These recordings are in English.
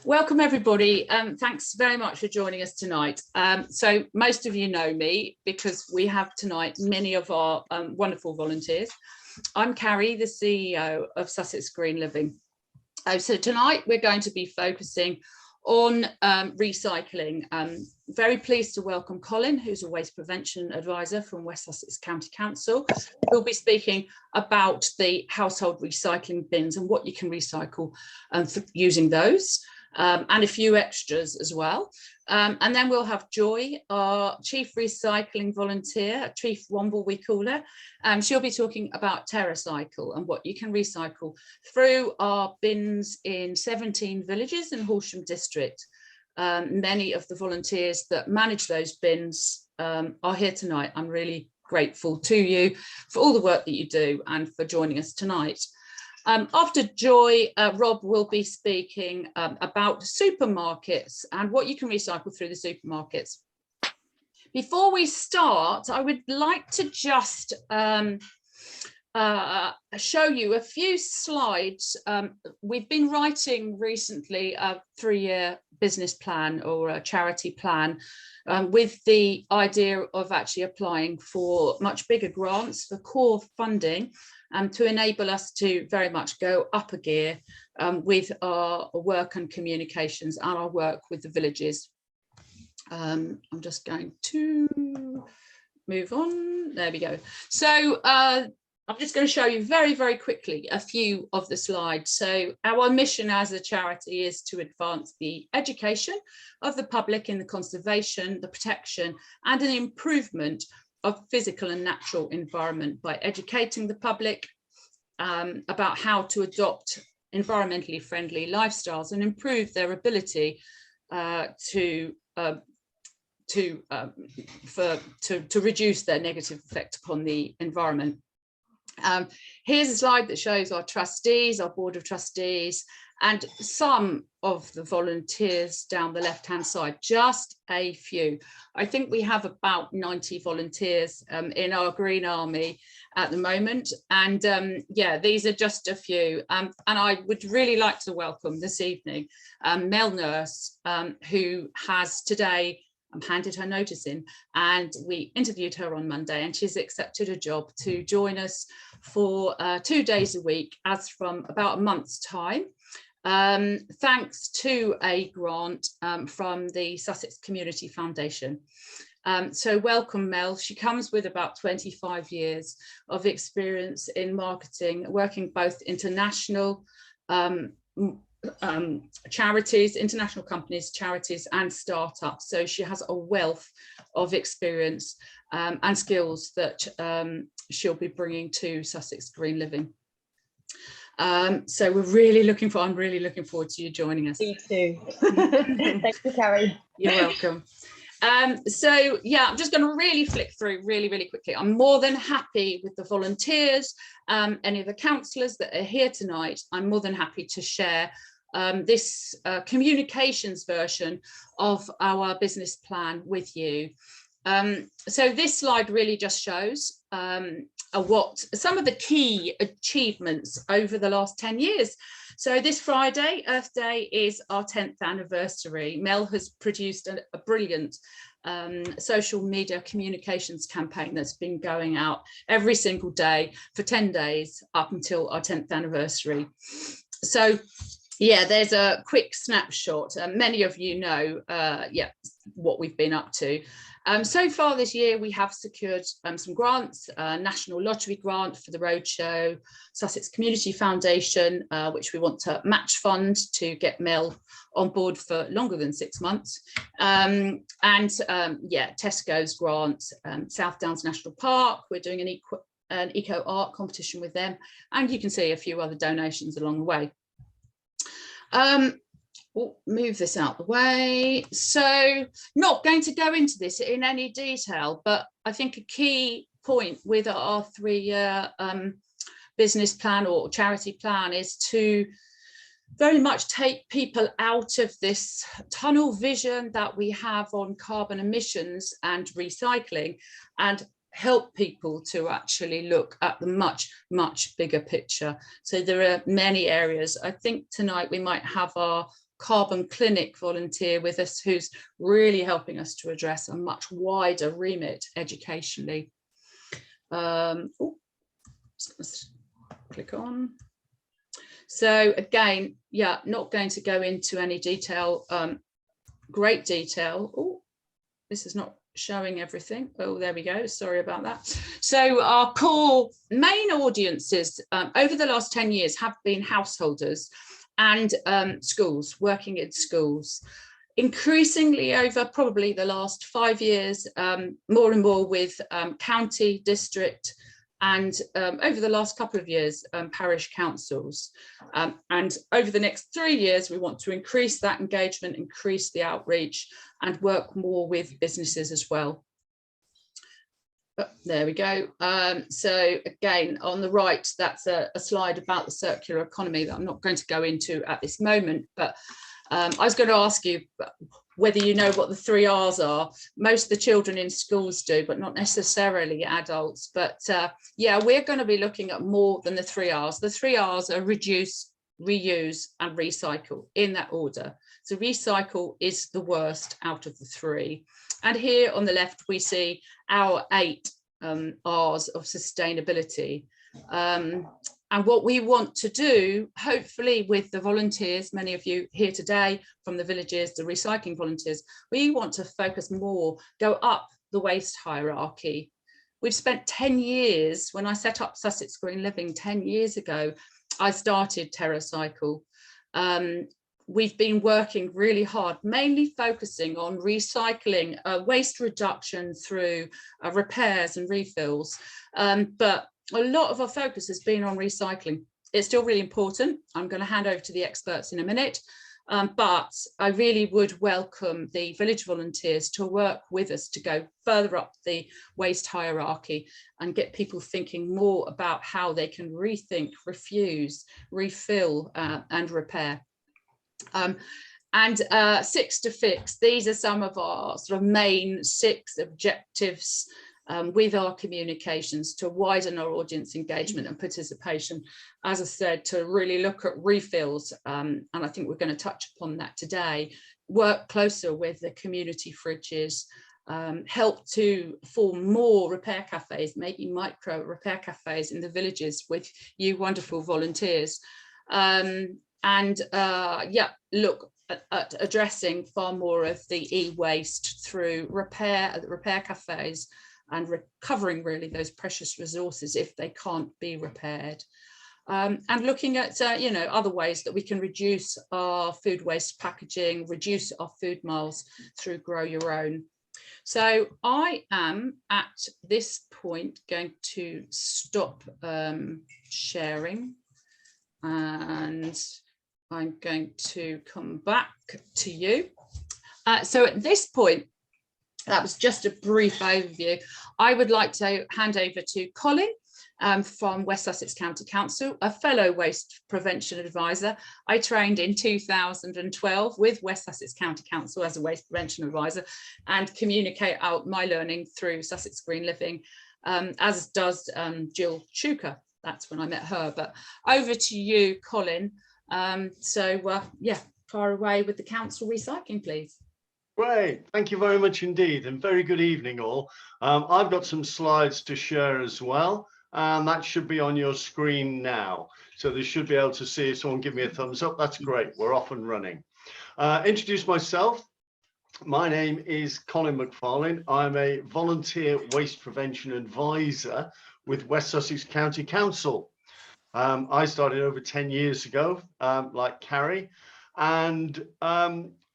Welcome everybody. Thanks very much for joining us tonight. So most of you know me because we have tonight many of our wonderful volunteers. I'm Carrie, the CEO of Sussex Green Living. So tonight we're going to be focusing on recycling. Very pleased to welcome Colin, who's a waste prevention advisor from West Sussex County Council. We'll be speaking about the household recycling bins and what you can recycle using those. And a few extras as well. And then we'll have Joy, our Chief Recycling Volunteer, Chief Womble we call her. She'll be talking about TerraCycle and what you can recycle through our bins in 17 villages in Horsham District. Many of the volunteers that manage those bins are here tonight. I'm really grateful to you for all the work that you do and for joining us tonight. After Joy, Rob will be speaking about supermarkets and what you can recycle through the supermarkets. Before we start, I would like to just show you a few slides. We've been writing recently a 3-year business plan or a charity plan with the idea of actually applying for much bigger grants for core funding to enable us to very much go up a gear with our work and communications and our work with the villages. I'm just going to move on. There we go. So I'm just going to show you very, very quickly a few of the slides. So our mission as a charity is to advance the education of the public in the conservation, the protection and an improvement of physical and natural environment by educating the public about how to adopt environmentally friendly lifestyles and improve their ability to reduce their negative effect upon the environment. Here's a slide that shows our trustees, our board of trustees, and some of the volunteers down the left-hand side, just a few. I think we have about 90 volunteers in our Green Army at the moment. And yeah, these are just a few. And I would really like to welcome this evening Mel Nurse, who has today handed her notice in, and we interviewed her on Monday and she's accepted a job to join us for 2 days a week as from about a month's time. Thanks to a grant from the Sussex Community Foundation. So welcome Mel. She comes with about 25 years of experience in marketing, working both international charities, international companies, charities and startups. So she has a wealth of experience and skills that she'll be bringing to Sussex Green Living. So I'm really looking forward to you joining us. Me too. Thank you, Carrie. You're welcome. So yeah, I'm just going to really flick through really quickly. I'm more than happy with the volunteers, any of the councillors that are here tonight. I'm more than happy to share this communications version of our business plan with you. So this slide really just shows what some of the key achievements over the last 10 years. So this Friday, Earth Day, is our 10th anniversary. Mel has produced a brilliant social media communications campaign that's been going out every single day for 10 days up until our 10th anniversary. So yeah, there's a quick snapshot. Many of you know yeah, what we've been up to. So far this year, we have secured some grants, National Lottery grant for the roadshow, Sussex Community Foundation, which we want to match fund to get Mel on board for longer than 6 months. Yeah, Tesco's grant, South Downs National Park, we're doing an eco art competition with them. And you can see a few other donations along the way. We'll move this out the way. So not going to go into this in any detail, but I think a key point with our 3-year business plan or charity plan is to very much take people out of this tunnel vision that we have on carbon emissions and recycling and help people to actually look at the much bigger picture. So there are many areas. I think tonight we might have our carbon clinic volunteer with us who's really helping us to address a much wider remit educationally. Click on. So again, yeah, not going to go into any detail, great detail. Oh, this is not showing everything. Oh, there we go. Sorry about that. So our core main audiences over the last 10 years have been householders and schools, working in schools. Increasingly over probably the last 5 years, more and more with county, district, and over the last couple of years, parish councils. And over the next 3 years, we want to increase that engagement, increase the outreach, and work more with businesses as well. There we go. So again, on the right, that's a slide about the circular economy that I'm not going to go into at this moment, but I was going to ask you whether you know what the 3 R's are. Most of the children in schools do, but not necessarily adults. But yeah, we're going to be looking at more than the 3 R's. The 3 R's are reduce, reuse, and recycle in that order. So recycle is the worst out of the 3. And here on the left, we see our 8 R's of sustainability. And what we want to do, hopefully with the volunteers, many of you here today from the villages, the recycling volunteers, we want to focus more, go up the waste hierarchy. We've spent 10 years, when I set up Sussex Green Living 10 years ago, I started TerraCycle. We've been working really hard, mainly focusing on recycling, waste reduction through repairs and refills. But a lot of our focus has been on recycling. It's still really important. I'm going to hand over to the experts in a minute, but I really would welcome the village volunteers to work with us to go further up the waste hierarchy and get people thinking more about how they can rethink, refuse, refill, and repair. And 6 to Fix, these are some of our sort of main 6 objectives with our communications to widen our audience engagement and participation. As I said, to really look at refills, and I think we're going to touch upon that today, work closer with the community fridges, help to form more repair cafes, maybe micro repair cafes in the villages with you wonderful volunteers. Yeah, look at addressing far more of the e-waste through repair cafes, and recovering really those precious resources if they can't be repaired. And looking at you know, other ways that we can reduce our food waste packaging, reduce our food miles through Grow Your Own. So I am at this point going to stop sharing, and I'm going to come back to you. So at this point, that was just a brief overview. I would like to hand over to Colin from West Sussex County Council, a fellow waste prevention advisor. I trained in 2012 with West Sussex County Council as a waste prevention advisor and communicate out my learning through Sussex Green Living, as does Jill Shuker. That's when I met her. But over to you, Colin. Yeah, far away with the council recycling, please. Great, thank you very much indeed, and very good evening all. I've got some slides to share as well, and that should be on your screen now. So they should be able to see. If someone give me a thumbs up, that's great. We're off and running. Introduce myself. My name is Colin McFarlane. I'm a volunteer waste prevention advisor with West Sussex County Council. I started over 10 years ago, like Carrie, and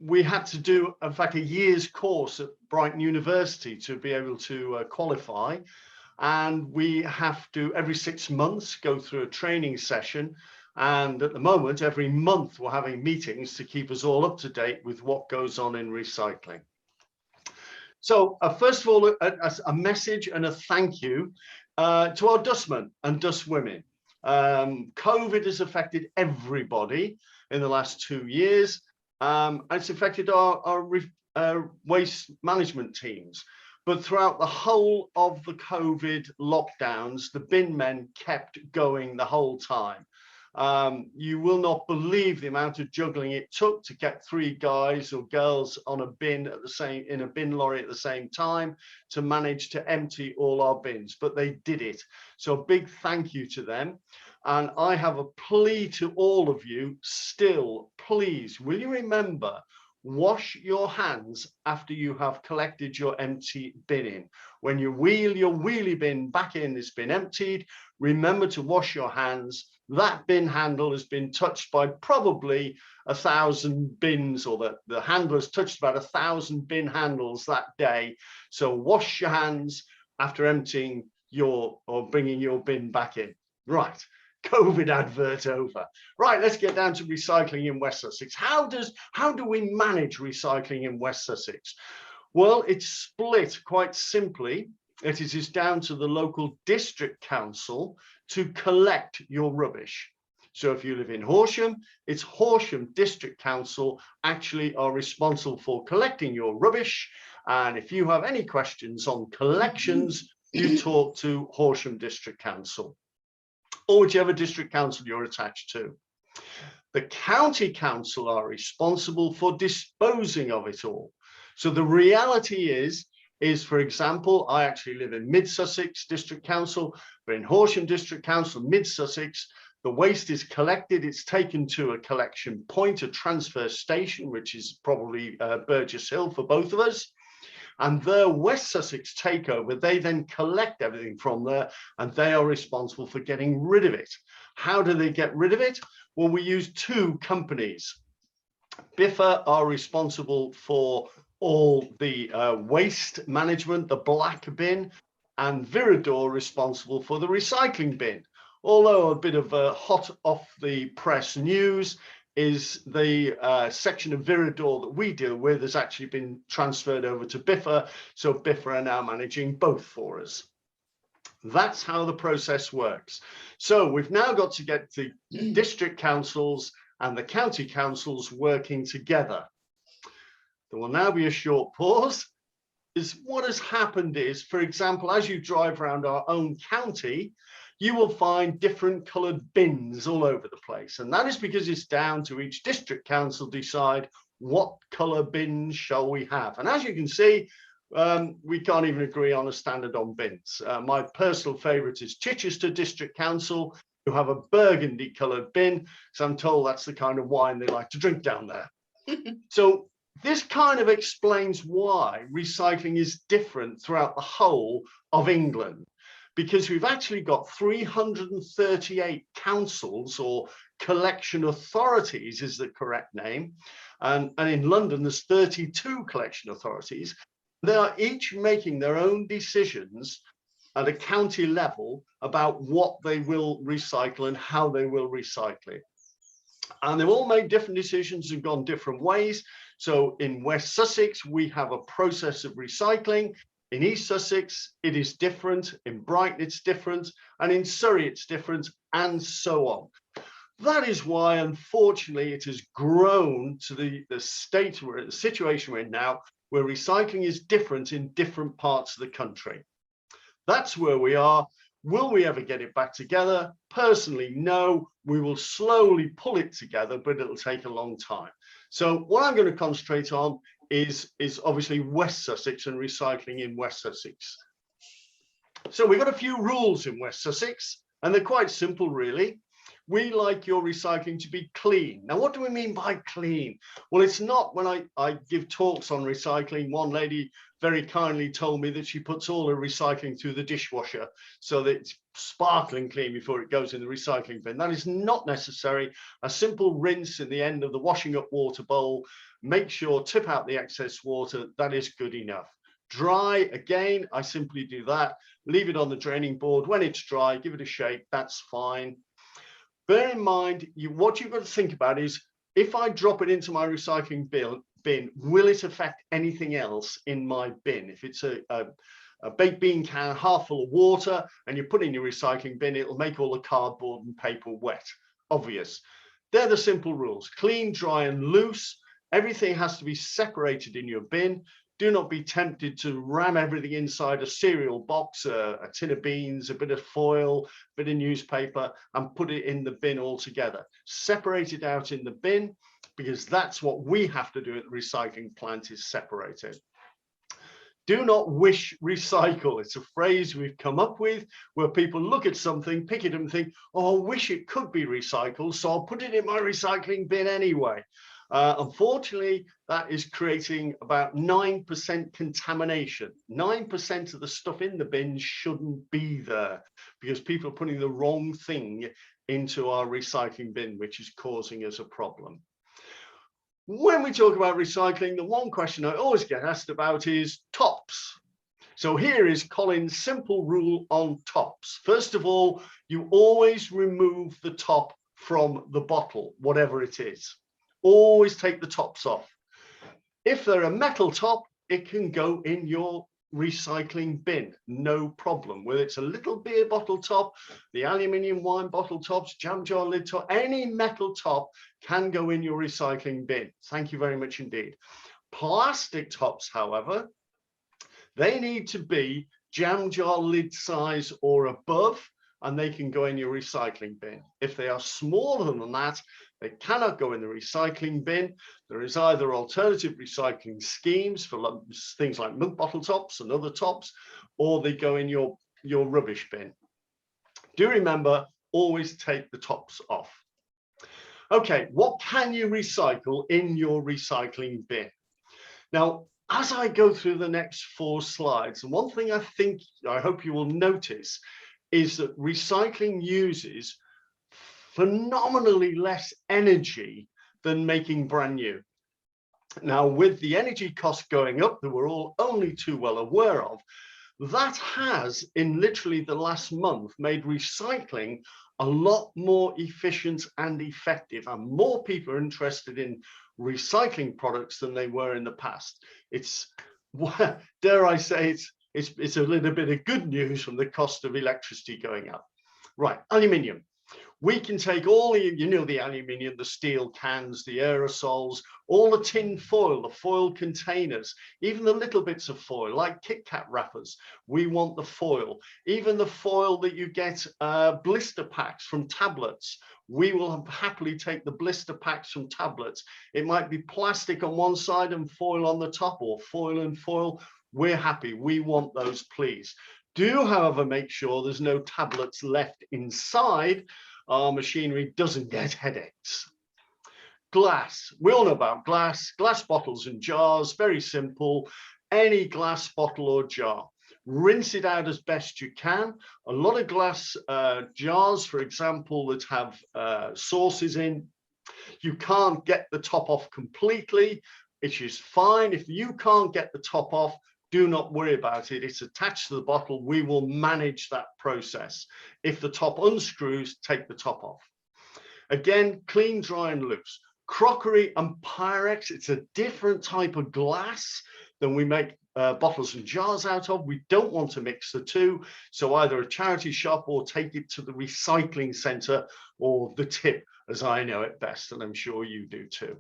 we had to do, in fact, a year's course at Brighton University to be able to qualify. And we have to, every 6 months, go through a training session. And at the moment, every month, we're having meetings to keep us all up to date with what goes on in recycling. So first of all, a message and a thank you to our dustmen and dustwomen. COVID has affected everybody in the last 2 years. It's affected our waste management teams. But throughout the whole of the COVID lockdowns, the bin men kept going the whole time. You will not believe the amount of juggling it took to get 3 guys or girls on a bin in a bin lorry at the same time to manage to empty all our bins, but they did it. So a big thank you to them. And I have a plea to all of you still, please, will you remember, wash your hands after you have collected your empty bin in. When you wheel your wheelie bin back in, it's been emptied, remember to wash your hands. That bin handle has been touched by probably 1,000 bins, or the handler's touched about 1,000 bin handles that day. So wash your hands after emptying or bringing your bin back in. Right. COVID advert over. Right, let's get down to recycling in West Sussex. How do we manage recycling in West Sussex? Well, it's split quite simply. It is down to the local district council to collect your rubbish. So if you live in Horsham, it's Horsham District Council actually are responsible for collecting your rubbish. And if you have any questions on collections, you talk to Horsham District Council, or whichever district council you're attached to. The county council are responsible for disposing of it all. So the reality is, for example, I actually live in Mid Sussex District Council, but in Horsham District Council, Mid Sussex, the waste is collected, it's taken to a collection point, a transfer station, which is probably Burgess Hill for both of us. And their West Sussex takeover, they then collect everything from there, and they are responsible for getting rid of it. How do they get rid of it? Well, we use 2 companies. Biffa are responsible for all the waste management, the black bin, and Viridor responsible for the recycling bin. Although a bit of hot off the press news is the section of Viridor that we deal with has actually been transferred over to Biffa. So Biffa are now managing both for us. That's how the process works. So we've now got to get the district councils and the county councils working together. There will now be a short pause. What has happened is, for example, as you drive around our own county, you will find different coloured bins all over the place. And that is because it's down to each district council decide what colour bins shall we have. And as you can see, we can't even agree on a standard on bins. My personal favourite is Chichester District Council, who have a burgundy coloured bin. So I'm told that's the kind of wine they like to drink down there. So this kind of explains why recycling is different throughout the whole of England, because we've actually got 338 councils, or collection authorities is the correct name. And in London, there's 32 collection authorities. They are each making their own decisions at a county level about what they will recycle and how they will recycle it. And they've all made different decisions and gone different ways. So in West Sussex, we have a process of recycling. In East Sussex, it is different. In Brighton, it's different. And in Surrey, it's different, and so on. That is why, unfortunately, it has grown to the situation we're in now, where recycling is different in different parts of the country. That's where we are. Will we ever get it back together? Personally, no. We will slowly pull it together, but it'll take a long time. So what I'm going to concentrate on is obviously West Sussex and recycling in West Sussex. So we've got a few rules in West Sussex, and they're quite simple, really. We like your recycling to be clean. Now, what do we mean by clean? Well, it's not when I give talks on recycling. One lady very kindly told me that she puts all her recycling through the dishwasher so that it's sparkling clean before it goes in the recycling bin. That is not necessary. A simple rinse in the end of the washing up water bowl. Make sure, tip out the excess water. That is good enough. Dry, again, I simply do that. Leave it on the draining board. When it's dry, give it a shake. That's fine. Bear in mind, what you've got to think about is, if I drop it into my recycling bin, will it affect anything else in my bin? If it's a baked bean can half full of water and you put it in your recycling bin, it'll make all the cardboard and paper wet. Obvious. They're the simple rules. Clean, dry, and loose. Everything has to be separated in your bin. Do not be tempted to ram everything inside a cereal box, a tin of beans, a bit of foil, a bit of newspaper, and put it in the bin altogether. Separate it out in the bin, because that's what we have to do at the recycling plant, is separate it. Do not wish recycle. It's a phrase we've come up with where people look at something, pick it up and think, oh, I wish it could be recycled, so I'll put it in my recycling bin anyway. Unfortunately, that is creating about 9% contamination. 9% of the stuff in the bin shouldn't be there because people are putting the wrong thing into our recycling bin, which is causing us a problem. When we talk about recycling, the one question I always get asked about is tops. So here is Colin's simple rule on tops. First of all, you always remove the top from the bottle, whatever it is. Always take the tops off. If they're a metal top, it can go in your recycling bin, no problem. Whether it's a little beer bottle top, the aluminium wine bottle tops, jam jar lid top, any metal top can go in your recycling bin. Thank you very much indeed. Plastic tops, however, they need to be jam jar lid size or above, and they can go in your recycling bin. If they are smaller than that, they cannot go in the recycling bin. There is either alternative recycling schemes for things like milk bottle tops and other tops, or they go in your rubbish bin. Do remember, always take the tops off. Okay, what can you recycle in your recycling bin? Now, as I go through the next 4 slides, and one thing I hope you will notice is that recycling uses phenomenally less energy than making brand new. Now, with the energy costs going up that we're all only too well aware of, that has, in literally the last month, made recycling a lot more efficient and effective, and more people are interested in recycling products than they were in the past. It's, dare I say, it's a little bit of good news from the cost of electricity going up. Right, aluminium. We can take all the, the aluminium, the steel cans, the aerosols, all the tin foil, the foil containers, even the little bits of foil like Kit Kat wrappers. We want the foil, even the foil that you get blister packs from tablets. We will happily take the blister packs from tablets. It might be plastic on one side and foil on the top, or foil and foil. We're happy. We want those, please. Do, however, make sure there's no tablets left inside. Our machinery doesn't get headaches. Glass. We all know about glass. Glass bottles and jars. Very simple. Any glass bottle or jar. Rinse it out as best you can. A lot of glass jars, for example, that have sauces in, you can't get the top off completely, which is fine. If you can't get the top off, do not worry about it. It's attached to the bottle. We will manage that process. If the top unscrews, take the top off. Again, clean, dry, and loose. Crockery and Pyrex, it's a different type of glass than we make bottles and jars out of. We don't want to mix the two. So either a charity shop or take it to the recycling centre, or the tip, as I know it best, and I'm sure you do too.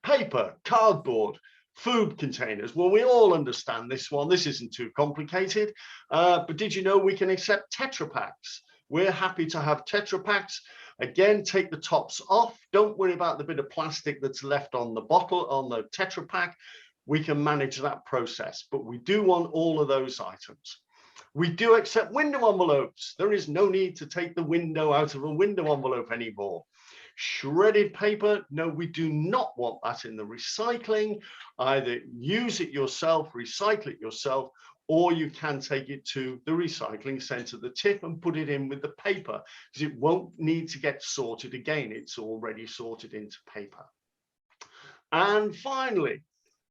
Paper, cardboard, food containers. Well, we all understand this one. This isn't too complicated. But did you know we can accept Tetra Paks? We're happy to have Tetra Paks. Again, take the tops off. Don't worry about the bit of plastic that's left on the bottle, on the Tetra Pak. We can manage that process, but we do want all of those items. We do accept window envelopes. There is no need to take the window out of a window envelope anymore. Shredded paper, no, we do not want that in the recycling. Either use it yourself, recycle it yourself, or you can take it to the recycling centre, the tip, and put it in with the paper, because it won't need to get sorted again. It's already sorted into paper. And finally,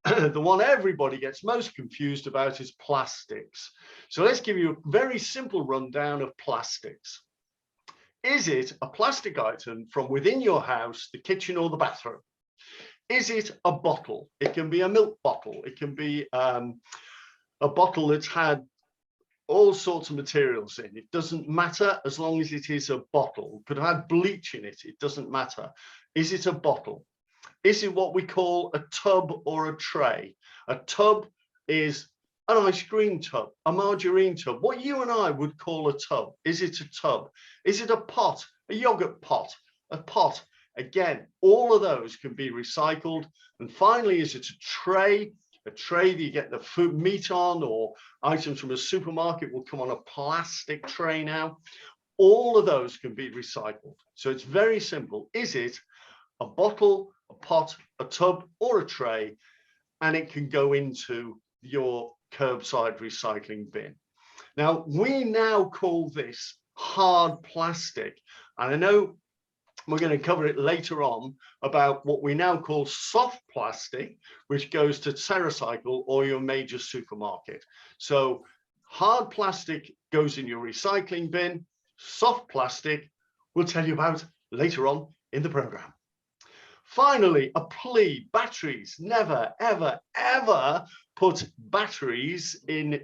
the one everybody gets most confused about is plastics. So let's give you a very simple rundown of plastics. Is it a plastic item from within your house, the kitchen, or the bathroom? Is it a bottle? It can be a milk bottle. It can be a bottle that's had all sorts of materials in. It doesn't matter as long as it is a bottle. It could have had bleach in it. It doesn't matter. Is it a bottle? Is it what we call a tub or a tray? A tub is an ice cream tub, a margarine tub, what you and I would call a tub. Is it a tub? Is it a pot, a yogurt pot, a pot? Again, all of those can be recycled. And finally, is it a tray? A tray that you get the food, meat on, or items from a supermarket will come on a plastic tray now. All of those can be recycled. So it's very simple. Is it a bottle, a pot, a tub, or a tray? And it can go into your curbside recycling bin. Now, we now call this hard plastic. And I know we're going to cover it later on about what we now call soft plastic, which goes to TerraCycle or your major supermarket. So hard plastic goes in your recycling bin. Soft plastic we'll tell you about later on in the program. Finally, a plea: batteries. Never, ever, ever put batteries in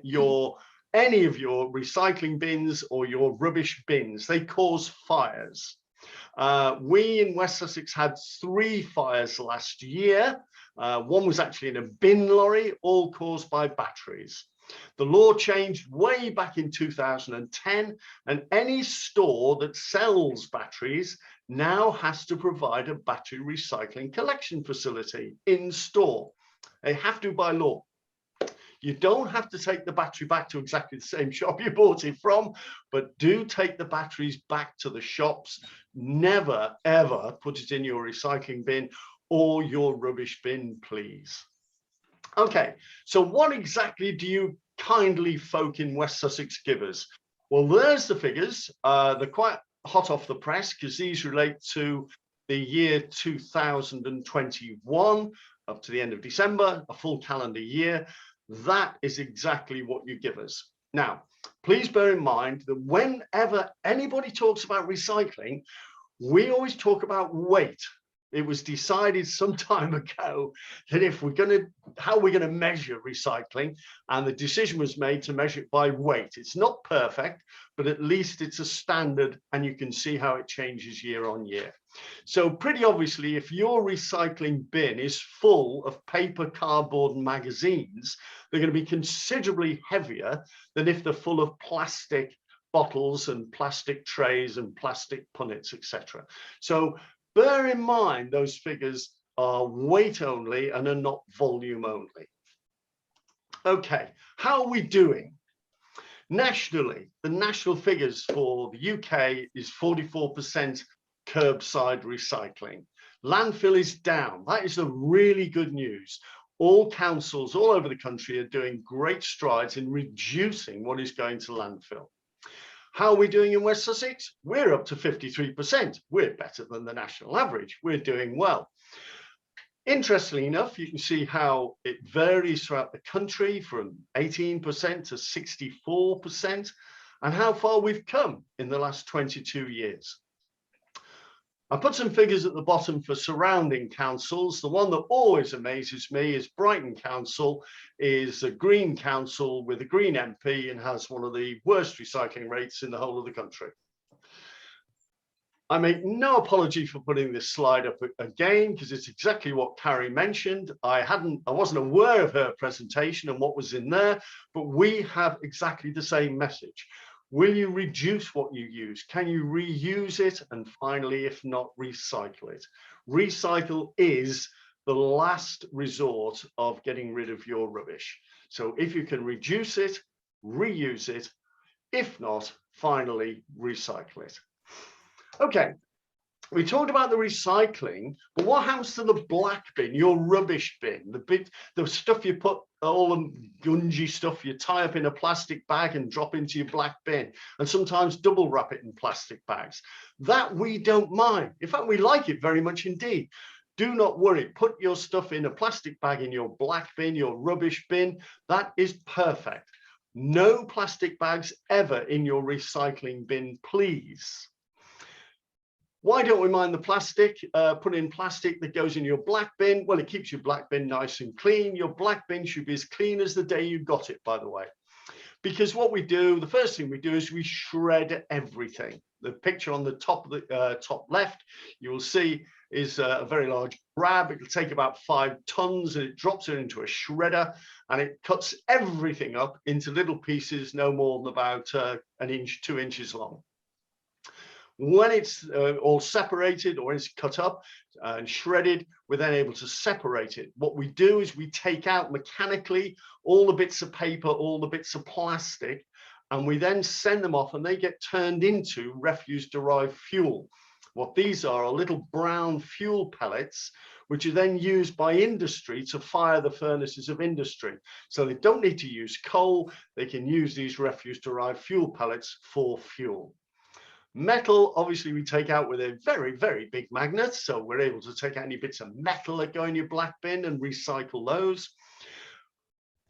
any of your recycling bins or your rubbish bins. They cause fires. We in West Sussex had 3 fires last year. One was actually in a bin lorry, all caused by batteries. The law changed way back in 2010, and any store that sells batteries now has to provide a battery recycling collection facility in store. They have to by law. You don't have to take the battery back to exactly the same shop you bought it from, but do take the batteries back to the shops. Never, ever put it in your recycling bin or your rubbish bin, please. Okay, so what exactly do you kindly folk in West Sussex give us? Well, there's the figures. They're quite hot off the press because these relate to the year 2021 up to the end of December, a full calendar year. That is exactly what you give us. Now, please bear in mind that whenever anybody talks about recycling, we always talk about weight. It was decided some time ago that if we're going to, how we're going to measure recycling, and the decision was made to measure it by weight. It's not perfect, but at least it's a standard, and you can see how it changes year on year. So pretty obviously, if your recycling bin is full of paper, cardboard, and magazines, they're going to be considerably heavier than if they're full of plastic bottles and plastic trays and plastic punnets, etc. So bear in mind those figures are weight only and are not volume only. Okay, how are we doing? Nationally, the national figures for the UK is 44% curbside recycling. Landfill is down. That is the really good news. All councils all over the country are doing great strides in reducing what is going to landfill. How are we doing in West Sussex? We're up to 53%. We're better than the national average. We're doing well. Interestingly enough, you can see how it varies throughout the country from 18% to 64%, and how far we've come in the last 22 years. I put some figures at the bottom for surrounding councils. The one that always amazes me is Brighton Council is a Green council with a Green MP and has one of the worst recycling rates in the whole of the country. I make no apology for putting this slide up again because it's exactly what Carrie mentioned. I wasn't aware of her presentation and what was in there, but we have exactly the same message. Will you reduce what you use? Can you reuse it? And finally, if not, recycle it. Recycle is the last resort of getting rid of your rubbish. So if you can reduce it, reuse it. If not, finally, recycle it. Okay, we talked about the recycling, but what happens to the black bin, your rubbish bin, the stuff you put, all the gungy stuff you tie up in a plastic bag and drop into your black bin, and sometimes double wrap it in plastic bags? That we don't mind. In fact, we like it very much indeed. Do not worry. Put your stuff in a plastic bag in your black bin, your rubbish bin. That is perfect. No plastic bags ever in your recycling bin, please. Why don't we mind the plastic? Put in plastic that goes in your black bin. Well, it keeps your black bin nice and clean. Your black bin should be as clean as the day you got it, by the way. Because what we do, the first thing we do is we shred everything. The picture on the top of the top left, you will see is a very large grab. It will take about 5 tons and it drops it into a shredder and it cuts everything up into little pieces no more than about an inch, 2 inches long. When it's all separated or it's cut up and shredded, we're then able to separate it. What we do is we take out mechanically all the bits of paper, all the bits of plastic, and we then send them off and they get turned into refuse-derived fuel. What these are little brown fuel pellets, which are then used by industry to fire the furnaces of industry. So they don't need to use coal, they can use these refuse-derived fuel pellets for fuel. Metal, obviously, we take out with a very, very big magnet. So we're able to take out any bits of metal that go in your black bin and recycle those.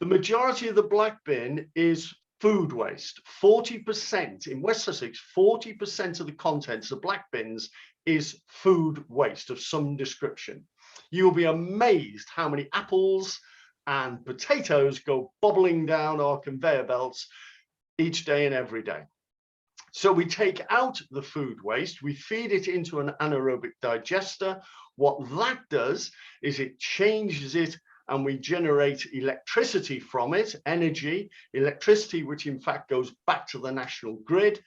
The majority of the black bin is food waste. 40% in West Sussex, 40% of the contents of black bins is food waste of some description. You will be amazed how many apples and potatoes go bobbling down our conveyor belts each day and every day. So we take out the food waste, we feed it into an anaerobic digester. What that does is it changes it and we generate electricity from it, energy, electricity, which in fact goes back to the national grid.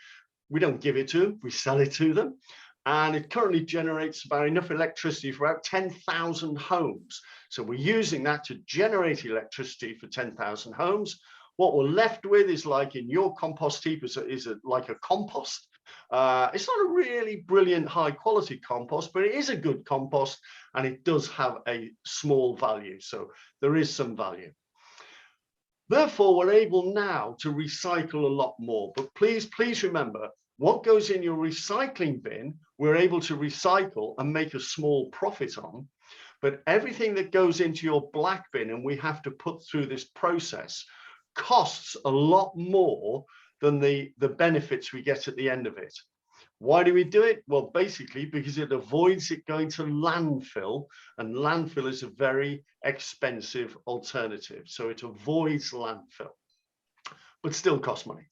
We don't give it to them, we sell it to them. And it currently generates about enough electricity for about 10,000 homes. So we're using that to generate electricity for 10,000 homes. What we're left with is, like in your compost heap, is like a compost. It's not a really brilliant high quality compost, but it is a good compost and it does have a small value. So there is some value. Therefore, we're able now to recycle a lot more. But please remember, what goes in your recycling bin, we're able to recycle and make a small profit on. But everything that goes into your black bin and we have to put through this process costs a lot more than the benefits we get at the end of it. Why do we do it? Well, basically because it avoids it going to landfill, and landfill is a very expensive alternative. So it avoids landfill, but still costs money.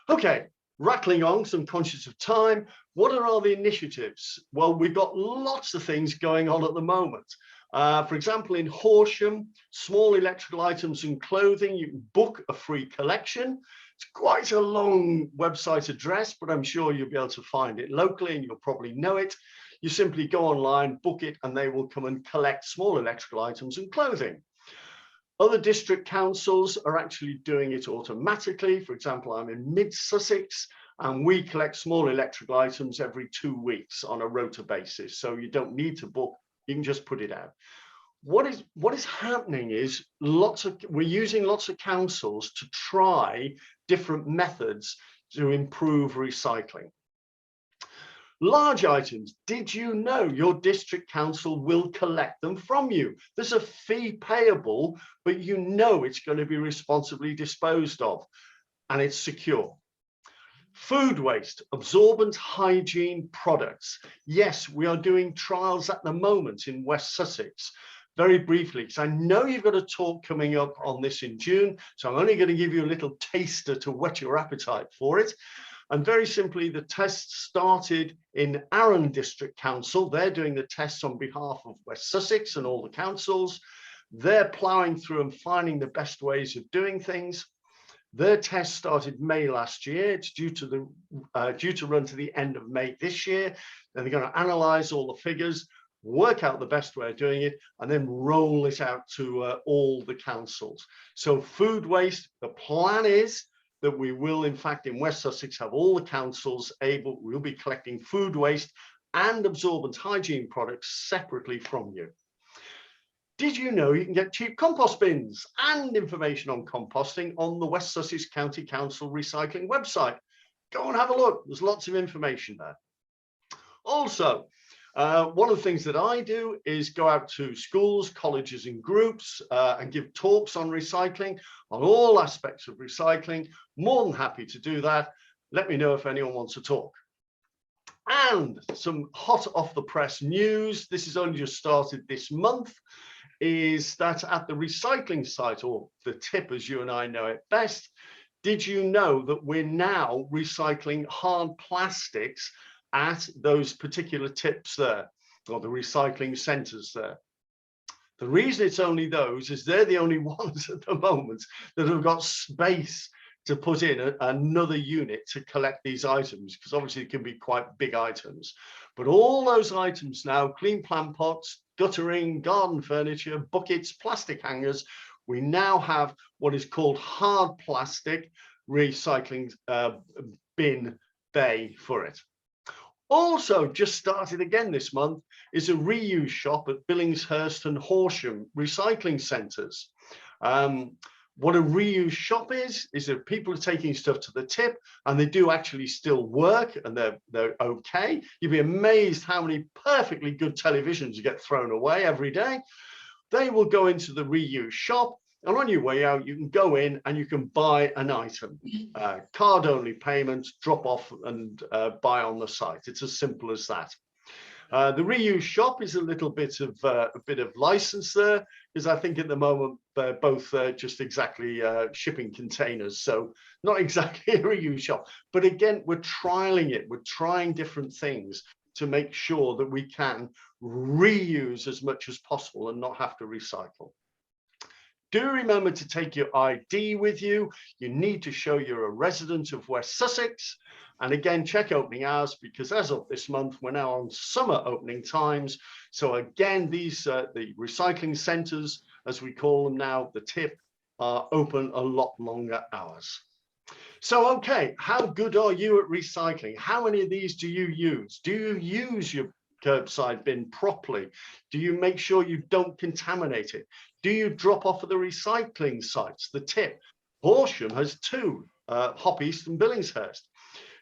Okay, rattling on, so I'm conscious of time. What are all the initiatives? Well, we've got lots of things going on at the moment. For example, in Horsham, small electrical items and clothing, you can book a free collection. It's quite a long website address, but I'm sure you'll be able to find it locally and you'll probably know it. You simply go online, book it, and they will come and collect small electrical items and clothing. Other district councils are actually doing it automatically. For example, I'm in Mid-Sussex and we collect small electrical items every 2 weeks on a rota basis. So you don't need to book. You can just put it out. What is happening is we're using lots of councils to try different methods to improve recycling. Large items, did you know your district council will collect them from you? There's a fee payable, but you know it's going to be responsibly disposed of and it's secure. Food waste, absorbent hygiene products. Yes, we are doing trials at the moment in West Sussex. Very briefly, because I know you've got a talk coming up on this in June, so I'm only going to give you a little taster to whet your appetite for it. And very simply, the tests started in Arran District Council. They're doing the tests on behalf of West Sussex and all the councils. They're ploughing through and finding the best ways of doing things. Their test started May last year. It's due to run to the end of May this year. Then they're going to analyze all the figures, work out the best way of doing it, and then roll it out to all the councils. So food waste, the plan is that we will, in fact, in West Sussex, have all the councils we'll be collecting food waste and absorbent hygiene products separately from you. Did you know you can get cheap compost bins and information on composting on the West Sussex County Council recycling website? Go and have a look. There's lots of information there. Also, one of the things that I do is go out to schools, colleges and groups and give talks on recycling, on all aspects of recycling. More than happy to do that. Let me know if anyone wants to talk. And some hot off the press news, this has only just started this month, is that at the recycling site, or the tip as you and I know it best, did you know that we're now recycling hard plastics at those particular tips there, or the recycling centres there? The reason it's only those is they're the only ones at the moment that have got space to put in another unit to collect these items, because obviously it can be quite big items. But all those items now, clean plant pots, guttering, garden furniture, buckets, plastic hangers, we now have what is called hard plastic recycling bin bay for it. Also just started again this month is a reuse shop at Billingshurst and Horsham recycling centres. What a reuse shop is that people are taking stuff to the tip, and they do actually still work, and they're okay. You'd be amazed how many perfectly good televisions get thrown away every day. They will go into the reuse shop, and on your way out, you can go in and you can buy an item. Card only payment, drop off and buy on the site. It's as simple as that. The reuse shop is a little bit of license there, because I think at the moment they're both just exactly shipping containers, so not exactly a reuse shop. But again, we're trialing it. We're trying different things to make sure that we can reuse as much as possible and not have to recycle. Do remember to take your ID with you. You need to show you're a resident of West Sussex. And again, check opening hours, because as of this month, we're now on summer opening times. So again, these the recycling centres, as we call them now, the tip, are open a lot longer hours. So, okay, how good are you at recycling? How many of these do you use? Do you use your curbside bin properly? Do you make sure you don't contaminate it? Do you drop off at the recycling sites, the tip? Horsham has two, Hop East and Billingshurst.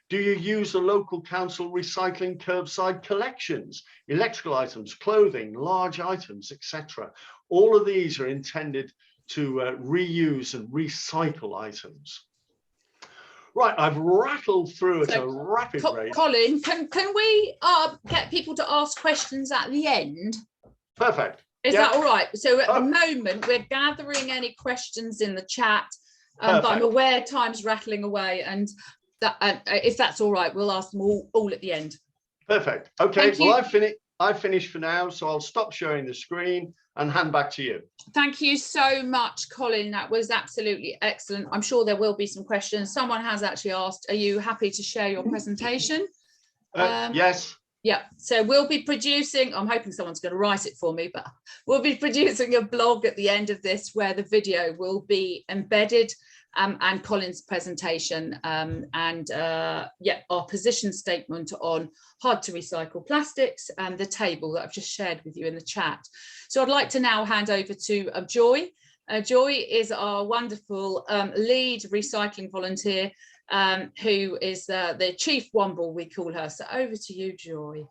Do you use the local council recycling curbside collections, electrical items, clothing, large items, etc.? All of these are intended to reuse and recycle items. Right, I've rattled through at a rapid rate. Colin, can we get people to ask questions at the end? Perfect. Is that all right? So at the moment, we're gathering any questions in the chat, but I'm aware time's rattling away, and if that's all right, we'll ask them all at the end. Perfect. Okay, well, I've finished for now, so I'll stop sharing the screen and hand back to you. Thank you so much, Colin. That was absolutely excellent. I'm sure there will be some questions. Someone has actually asked, are you happy to share your presentation? Yes. Yeah, so we'll be producing, I'm hoping someone's going to write it for me, but we'll be producing a blog at the end of this where the video will be embedded, and Colin's presentation, and our position statement on hard to recycle plastics, and the table that I've just shared with you in the chat. So I'd like to now hand over to Joy. Joy is our wonderful lead recycling volunteer, who is the Chief Womble, we call her. So over to you, Joy.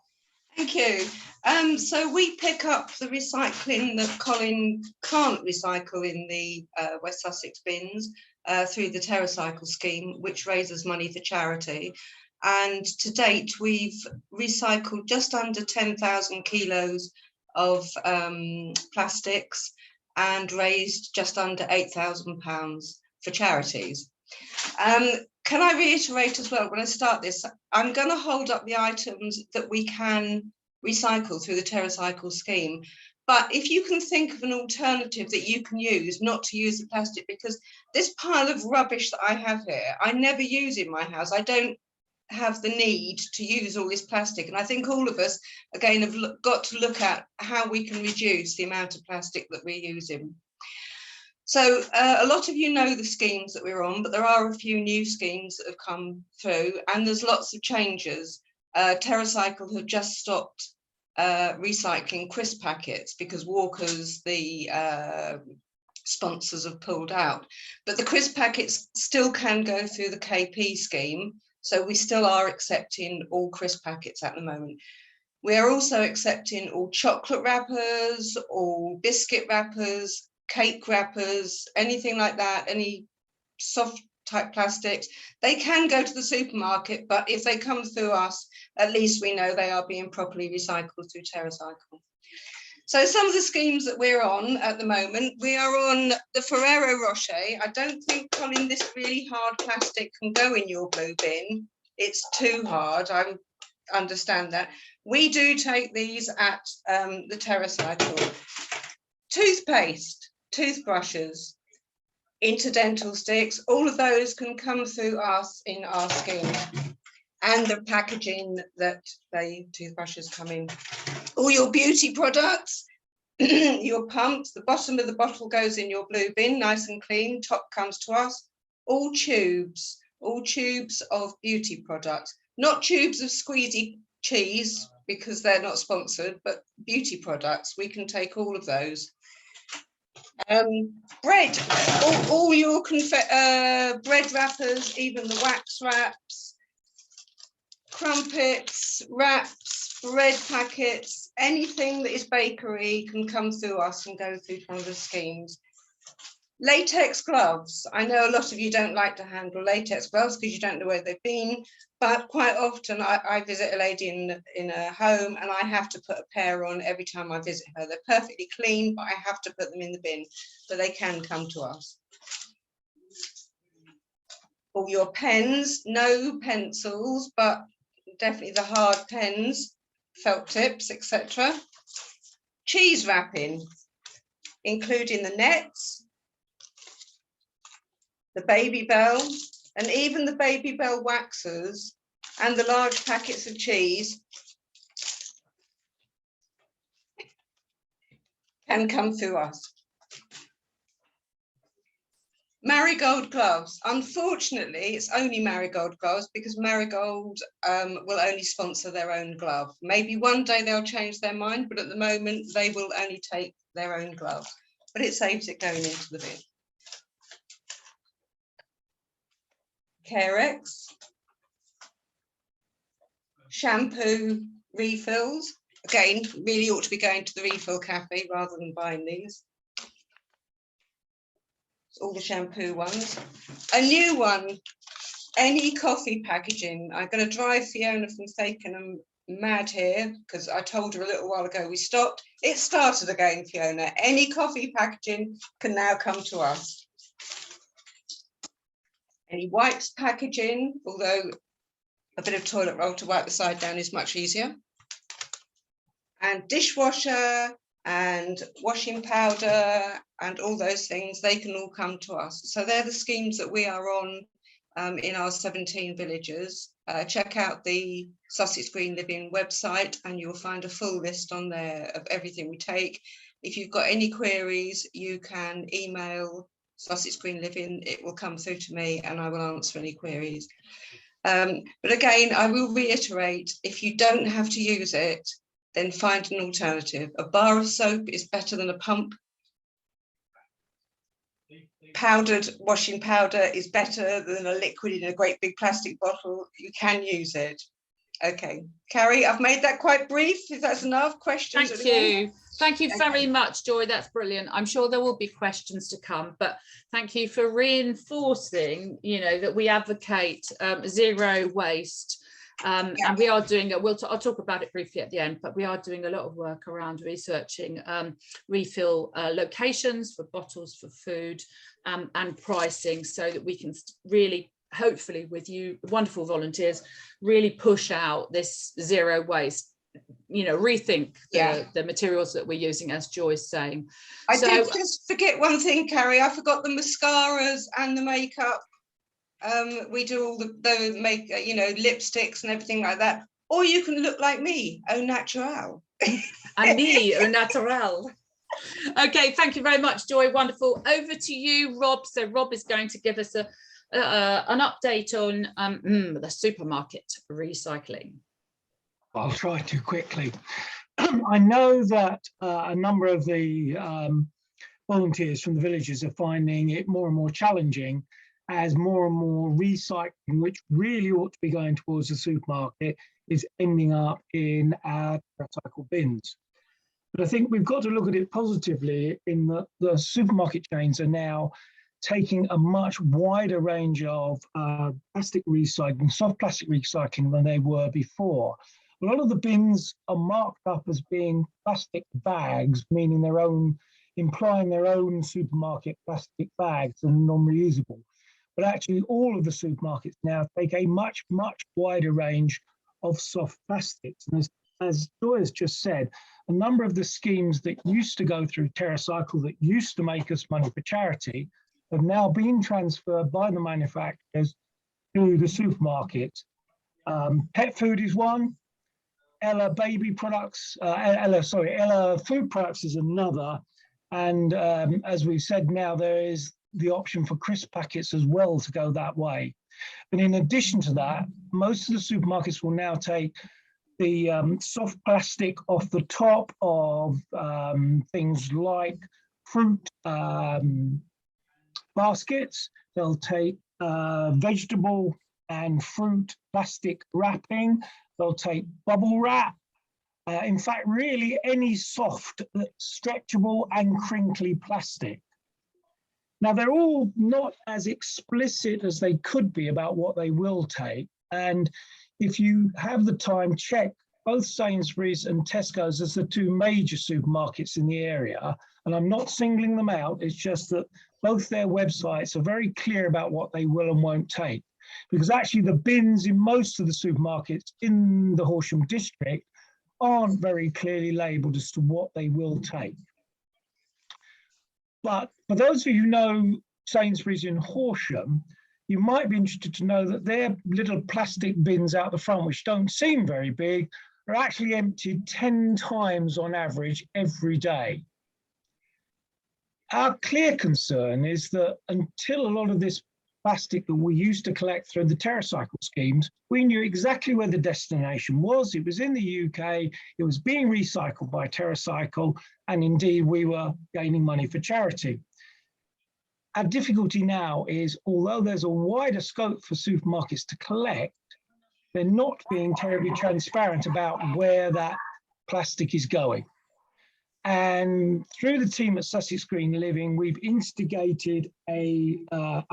Thank you. So we pick up the recycling that Colin can't recycle in the West Sussex bins through the TerraCycle scheme, which raises money for charity. And to date, we've recycled just under 10,000 kilos of plastics and raised just under £8,000 for charities. Can I reiterate as well, when I start this, I'm going to hold up the items that we can recycle through the TerraCycle scheme. But if you can think of an alternative that you can use, not to use the plastic, because this pile of rubbish that I have here, I never use in my house. I don't have the need to use all this plastic. And I think all of us, again, have got to look at how we can reduce the amount of plastic that we're using. So a lot of you know the schemes that we're on, but there are a few new schemes that have come through, and there's lots of changes. TerraCycle have just stopped recycling crisp packets because Walker's, the sponsors, have pulled out. But the crisp packets still can go through the KP scheme, so we still are accepting all crisp packets at the moment. We are also accepting all chocolate wrappers, all biscuit wrappers, cake wrappers, anything like that, any soft type plastics. They can go to the supermarket, but if they come through us, at least we know they are being properly recycled through TerraCycle. So some of the schemes that we're on at the moment, we are on the Ferrero Rocher. I don't think, Colin, this really hard plastic can go in your blue bin. It's too hard, I understand that. We do take these at the TerraCycle. Toothpaste, toothbrushes, interdental sticks, all of those can come through us in our scheme. And the packaging that the toothbrushes come in. All your beauty products, your pumps, the bottom of the bottle goes in your blue bin, nice and clean, top comes to us. All tubes of beauty products, not tubes of squeezy cheese because they're not sponsored, but beauty products, we can take all of those. Bread, all your bread wrappers, even the wax wraps, crumpets, wraps, bread packets, anything that is bakery can come through us and go through one of the schemes. Latex gloves. I know a lot of you don't like to handle latex gloves because you don't know where they've been, but quite often I visit a lady in a home and I have to put a pair on every time I visit her. They're perfectly clean, but I have to put them in the bin, so they can come to us. All your pens, no pencils, but definitely the hard pens, felt tips, etc. Cheese wrapping, including the nets, the Baby Bell, and even the Baby Bell waxers and the large packets of cheese can come through us. Marigold gloves. Unfortunately, it's only Marigold gloves because Marigold will only sponsor their own glove. Maybe one day they'll change their mind, but at the moment they will only take their own gloves. But it saves it going into the bin. Carex. Shampoo refills. Again, really ought to be going to the refill cafe rather than buying these. All the shampoo ones. A new one, any coffee packaging. I'm going to drive Fiona from Fakenham mad here because I told her a little while ago we stopped. It started again, Fiona. Any coffee packaging can now come to us. Any wipes packaging, although a bit of toilet roll to wipe the side down is much easier. And dishwasher and washing powder and all those things, they can all come to us. So they're the schemes that we are on in our 17 villages. Check out the Sussex Green Living website and you'll find a full list on there of everything we take. If you've got any queries, you can email Sussex Green Living, it will come through to me and I will answer any queries. But again, I will reiterate, if you don't have to use it, then find an alternative. A bar of soap is better than a pump. Powdered washing powder is better than a liquid in a great big plastic bottle. You can use it. Okay, Carrie, I've made that quite brief. If that's enough, questions? Thank you. Thank you very much, Joy. That's brilliant. I'm sure there will be questions to come, but thank you for reinforcing, that we advocate zero waste. And we are doing it. I'll talk about it briefly at the end, but we are doing a lot of work around researching refill locations for bottles for food and pricing so that we can really, hopefully with you wonderful volunteers, really push out this zero waste, rethink the materials that we're using, as Joy's saying. I did just forget one thing, Carrie. I forgot the mascaras and the makeup. We do all the make, lipsticks and everything like that. Or you can look like me, au naturel. And me, au naturel. Okay, thank you very much, Joy. Wonderful. Over to you, Rob. So Rob is going to give us an update on the supermarket recycling. I'll try to quickly. I know that a number of the volunteers from the villages are finding it more and more challenging as more and more recycling, which really ought to be going towards the supermarket, is ending up in our TerraCycle bins. But I think we've got to look at it positively in that the supermarket chains are now taking a much wider range of plastic recycling, soft plastic recycling than they were before. A lot of the bins are marked up as being plastic bags, meaning implying their own supermarket plastic bags and non-reusable. But actually all of the supermarkets now take a much, much wider range of soft plastics. And as Joy has just said, a number of the schemes that used to go through TerraCycle, that used to make us money for charity, have now been transferred by the manufacturers to the supermarket. Pet food is one. Ella baby products, Ella food products is another. And as we've said, now there is the option for crisp packets as well to go that way. But in addition to that, most of the supermarkets will now take the soft plastic off the top of things like fruit baskets. They'll take vegetable and fruit plastic wrapping. They'll take bubble wrap. In fact, really any soft, stretchable and crinkly plastic. Now, they're all not as explicit as they could be about what they will take. And if you have the time, check both Sainsbury's and Tesco's as the two major supermarkets in the area. And I'm not singling them out. It's just that both their websites are very clear about what they will and won't take. Because actually the bins in most of the supermarkets in the Horsham district aren't very clearly labelled as to what they will take. But for those of you who know Sainsbury's in Horsham, you might be interested to know that their little plastic bins out the front, which don't seem very big, are actually emptied 10 times on average every day. Our clear concern is that until a lot of this plastic that we used to collect through the TerraCycle schemes, we knew exactly where the destination was. It was in the UK, it was being recycled by TerraCycle, and indeed we were gaining money for charity. Our difficulty now is, although there's a wider scope for supermarkets to collect, they're not being terribly transparent about where that plastic is going. And through the team at Sussex Green Living, we've instigated a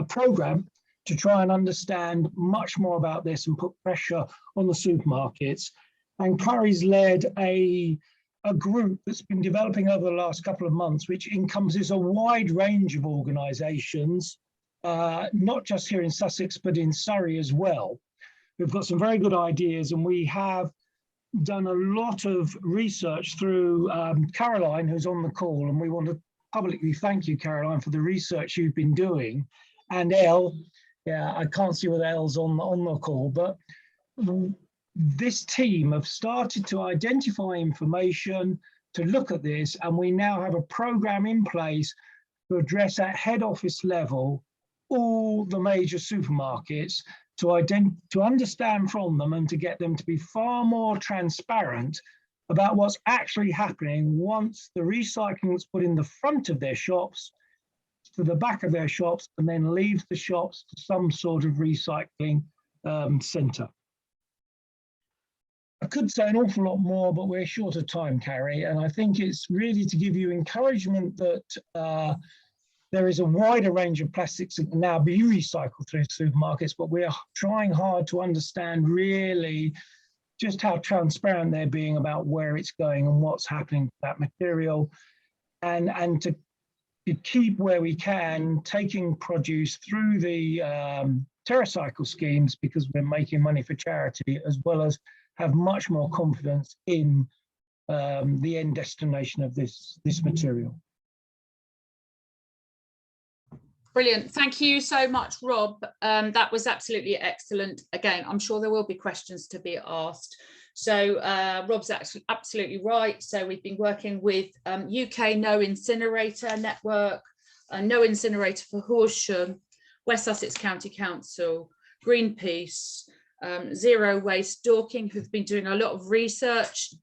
program to try and understand much more about this and put pressure on the supermarkets. And Carrie's led a group that's been developing over the last couple of months, which encompasses a wide range of organisations, not just here in Sussex, but in Surrey as well. We've got some very good ideas, and we have done a lot of research through Caroline, who's on the call, and we want to publicly thank you, Caroline, for the research you've been doing. And Elle, yeah, I can't see whether Elle's on the call, but this team have started to identify information, to look at this, and we now have a program in place to address at head office level all the major supermarkets, to understand from them and to get them to be far more transparent about what's actually happening once the recycling that's put in the front of their shops to the back of their shops and then leaves the shops to some sort of recycling centre. I could say an awful lot more, but we're short of time, Carrie, and I think it's really to give you encouragement that there is a wider range of plastics that can now be recycled through supermarkets, but we are trying hard to understand really just how transparent they're being about where it's going and what's happening to that material, and to keep where we can taking produce through the TerraCycle schemes, because we're making money for charity, as well as have much more confidence in the end destination of this material. Brilliant. Thank you so much, Rob. That was absolutely excellent. Again, I'm sure there will be questions to be asked. So Rob's actually absolutely right. So we've been working with UK No Incinerator Network, No Incinerator for Horsham, West Sussex County Council, Greenpeace, Zero Waste Dorking, who've been doing a lot of research,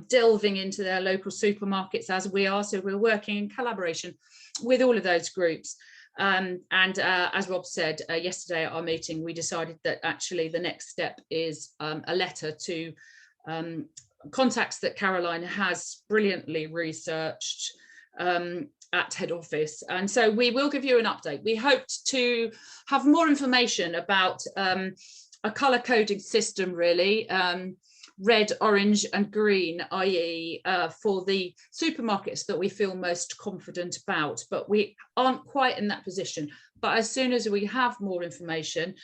delving into their local supermarkets as we are. So we're working in collaboration with all of those groups. As Rob said yesterday at our meeting, we decided that actually the next step is a letter to contacts that Caroline has brilliantly researched at head office. And so we will give you an update. We hoped to have more information about a colour coding system, really, red, orange and green, i.e. For the supermarkets that we feel most confident about, but we aren't quite in that position. But as soon as we have more information,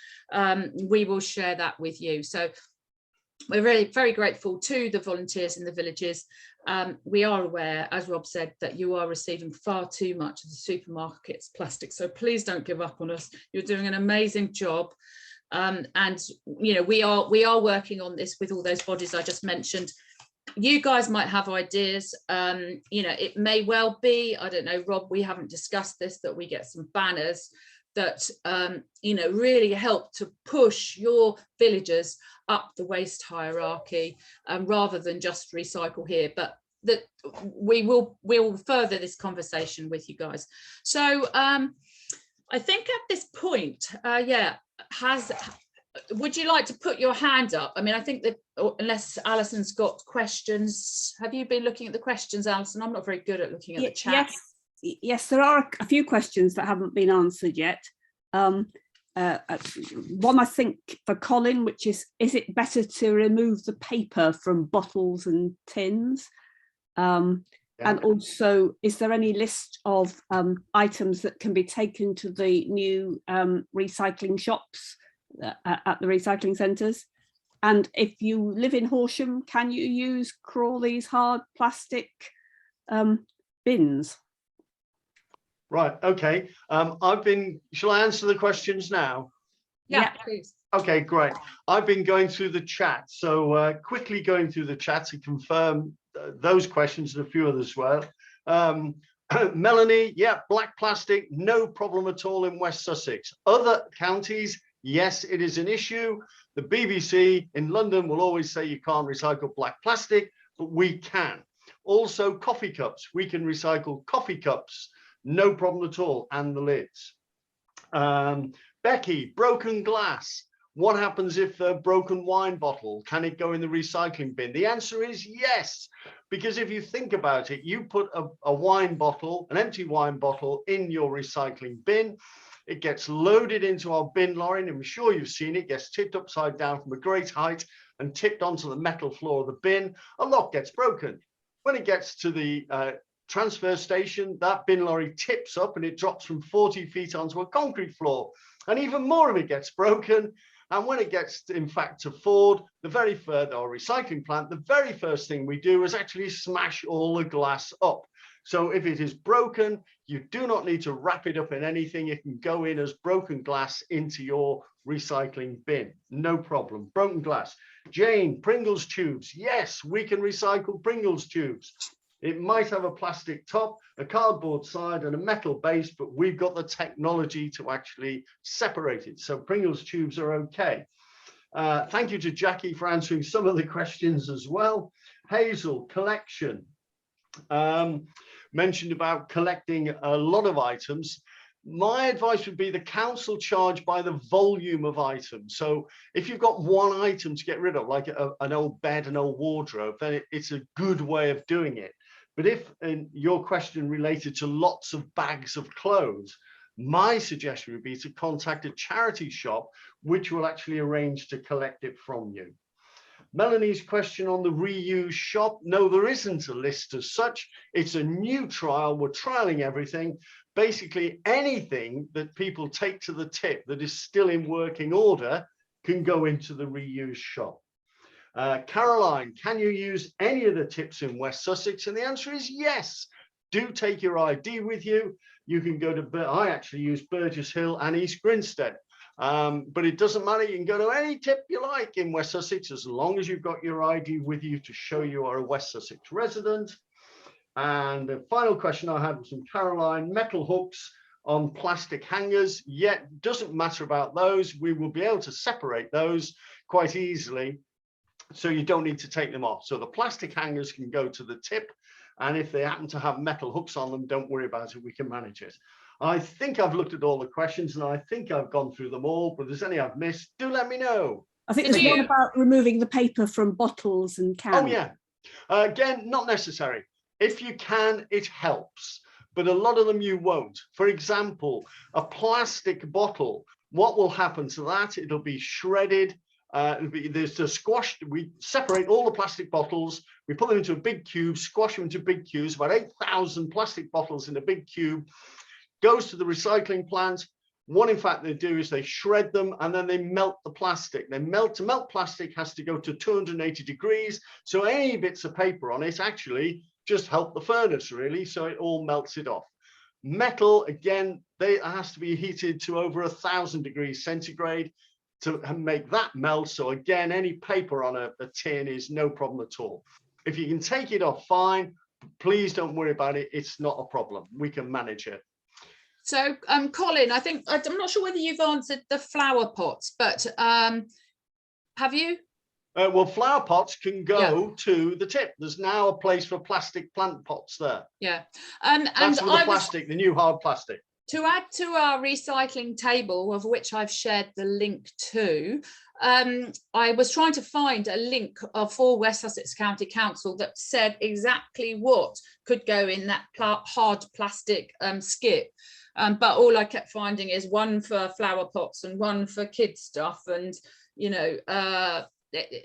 we will share that with you. So we're really very grateful to the volunteers in the villages. We are aware, as Rob said, that you are receiving far too much of the supermarket's plastic. So please don't give up on us. You're doing an amazing job. And you know, we are working on this with all those bodies I just mentioned. You guys might have ideas. You know, it may well be, I don't know, Rob, we haven't discussed this, that we get some banners that you know, really help to push your villagers up the waste hierarchy, rather than just recycle here. But that we'll further this conversation with you guys. So I think at this point, yeah, would you like to put your hand up? I mean, I think that, unless Alison's got questions, have you been looking at the questions, Alison? I'm not very good at looking at the chat. Yes, there are a few questions that haven't been answered yet. One, I think, for Colin, which is it better to remove the paper from bottles and tins? And also, is there any list of items that can be taken to the new recycling shops at the recycling centres? And if you live in Horsham, can you use Crawley's hard plastic bins? Right, okay. Shall I answer the questions now? Yeah, please. Okay, great. I've been going through the chat, so quickly going through the chat to confirm those questions and a few others as well. Melanie, yeah, black plastic, no problem at all in West Sussex. Other counties, yes, it is an issue. The BBC in London will always say you can't recycle black plastic, but we can. Also, coffee cups, we can recycle coffee cups, no problem at all, and the lids. Becky, broken glass. What happens if a broken wine bottle? Can it go in the recycling bin? The answer is yes, because if you think about it, you put a wine bottle, an empty wine bottle, in your recycling bin. It gets loaded into our bin lorry, and I'm sure you've seen it, gets tipped upside down from a great height and tipped onto the metal floor of the bin. A lock gets broken. When it gets to the transfer station, that bin lorry tips up and it drops from 40 feet onto a concrete floor, and even more of it gets broken. And when it gets, in fact, to Ford, our recycling plant, the very first thing we do is actually smash all the glass up. So if it is broken, you do not need to wrap it up in anything. It can go in as broken glass into your recycling bin. No problem. Broken glass. Jane, Pringles tubes. Yes, we can recycle Pringles tubes. It might have a plastic top, a cardboard side and a metal base, but we've got the technology to actually separate it. So Pringles tubes are okay. Thank you to Jackie for answering some of the questions as well. Hazel, collection. Mentioned about collecting a lot of items. My advice would be the council charge by the volume of items. So if you've got one item to get rid of, like an old bed, an old wardrobe, then it's a good way of doing it. But if in your question related to lots of bags of clothes, my suggestion would be to contact a charity shop, which will actually arrange to collect it from you. Melanie's question on the reuse shop. No, there isn't a list as such. It's a new trial. We're trialing everything. Basically, anything that people take to the tip that is still in working order can go into the reuse shop. Caroline, can you use any of the tips in West Sussex? And the answer is yes. Do take your ID with you. You can go to, I actually use Burgess Hill and East Grinstead. But it doesn't matter. You can go to any tip you like in West Sussex, as long as you've got your ID with you to show you are a West Sussex resident. And the final question I had was from Caroline, metal hooks on plastic hangers. Yet doesn't matter about those. We will be able to separate those quite easily, so you don't need to take them off. So the plastic hangers can go to the tip, and if they happen to have metal hooks on them, don't worry about it. We can manage it. I think I've looked at all the questions and I think I've gone through them all, but if there's any I've missed, do let me know. I think there's one about removing the paper from bottles and cans. Oh yeah, again, not necessary. If you can, it helps, but a lot of them you won't. For example, a plastic bottle, what will happen to that? It'll be shredded there's the squash. We separate all the plastic bottles. We put them into a big cube, squash them into big cubes. About 8,000 plastic bottles in a big cube. Goes to the recycling plant. What in fact they do is they shred them and then they melt the plastic. To melt plastic has to go to 280 degrees. So any bits of paper on it actually just help the furnace really. So it all melts it off. Metal, again, it has to be heated to over 1,000 degrees centigrade to make that melt. So again, any paper on a tin is no problem at all. If you can take it off, fine. Please don't worry about it. It's not a problem. We can manage it. So, Colin, I think, I'm not sure whether you've answered the flower pots, but have you? Well, flower pots can go to the tip. There's now a place for plastic plant pots there. Yeah. That's for the plastic, the new hard plastic. To add to our recycling table, of which I've shared the link to, I was trying to find a link for West Sussex County Council that said exactly what could go in that hard plastic skip. But all I kept finding is one for flower pots and one for kids stuff. And, you know,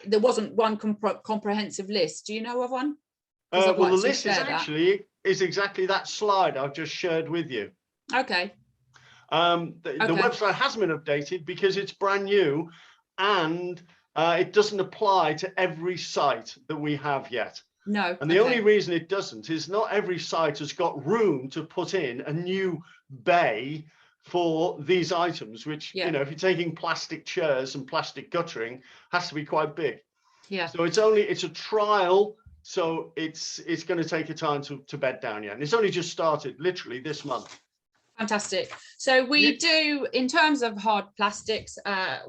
there wasn't one comprehensive list. Do you know of one? Well, the list is exactly that slide I've just shared with you. Okay. The website hasn't been updated because it's brand new and it doesn't apply to every site that we have yet. No. And the only reason it doesn't is not every site has got room to put in a new bay for these items, which, you know, if you're taking plastic chairs and plastic guttering, has to be quite big. Yeah. So it's a trial. So it's going to take a time to bed down yet. And it's only just started literally this month. Fantastic. So we do, in terms of hard plastics,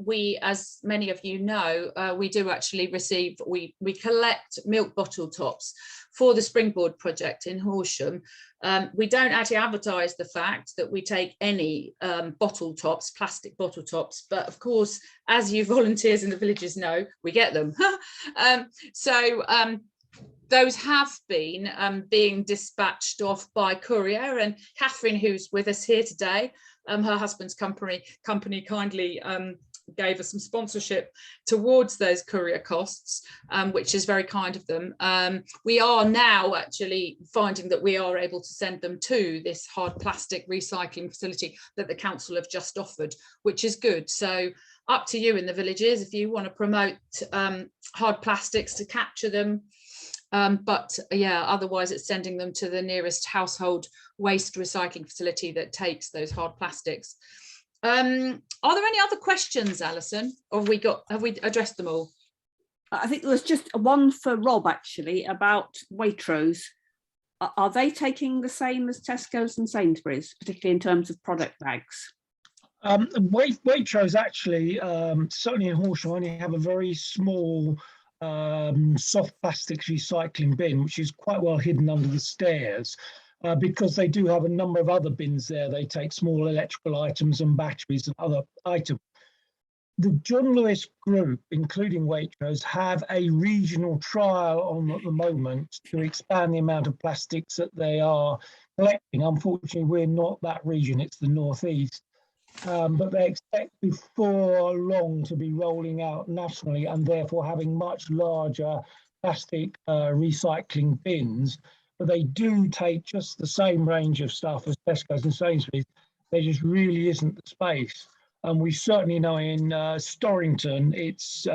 we, as many of you know, we do actually receive, we collect milk bottle tops for the Springboard project in Horsham. We don't actually advertise the fact that we take any bottle tops, plastic bottle tops, but of course, as you volunteers in the villages know, we get them. Those have been being dispatched off by courier, and Catherine, who's with us here today, her husband's company kindly gave us some sponsorship towards those courier costs, which is very kind of them. We are now actually finding that we are able to send them to this hard plastic recycling facility that the council have just offered, which is good. So up to you in the villages if you want to promote hard plastics to capture them. But yeah, otherwise it's sending them to the nearest household waste recycling facility that takes those hard plastics. Are there any other questions, Alison, or have we addressed them all? I think there was just one for Rob actually about Waitrose. Are they taking the same as Tesco's and Sainsbury's, particularly in terms of product bags? Waitrose actually, certainly in Horsham, only have a very small soft plastics recycling bin, which is quite well hidden under the stairs, because they do have a number of other bins there. They take small electrical items and batteries and other items. The John Lewis Group, including Waitrose, have a regional trial on at the moment to expand the amount of plastics that they are collecting. Unfortunately, we're not that region, it's the northeast. But they expect before long to be rolling out nationally and therefore having much larger plastic recycling bins. But they do take just the same range of stuff as Tesco's and Sainsbury's. There just really isn't the space. And we certainly know in Storrington, it's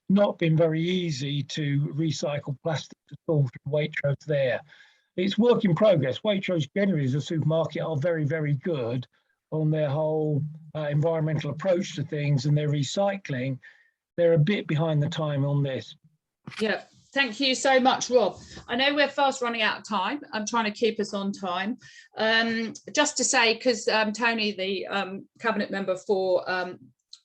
not been very easy to recycle plastic at all from Waitrose there. It's work in progress. Waitrose generally as a supermarket are very, very good on their whole environmental approach to things and their recycling. They're a bit behind the time on this. Yeah, thank you so much, Rob. I know we're fast running out of time. I'm trying to keep us on time. Just to say, because Tony, the cabinet member for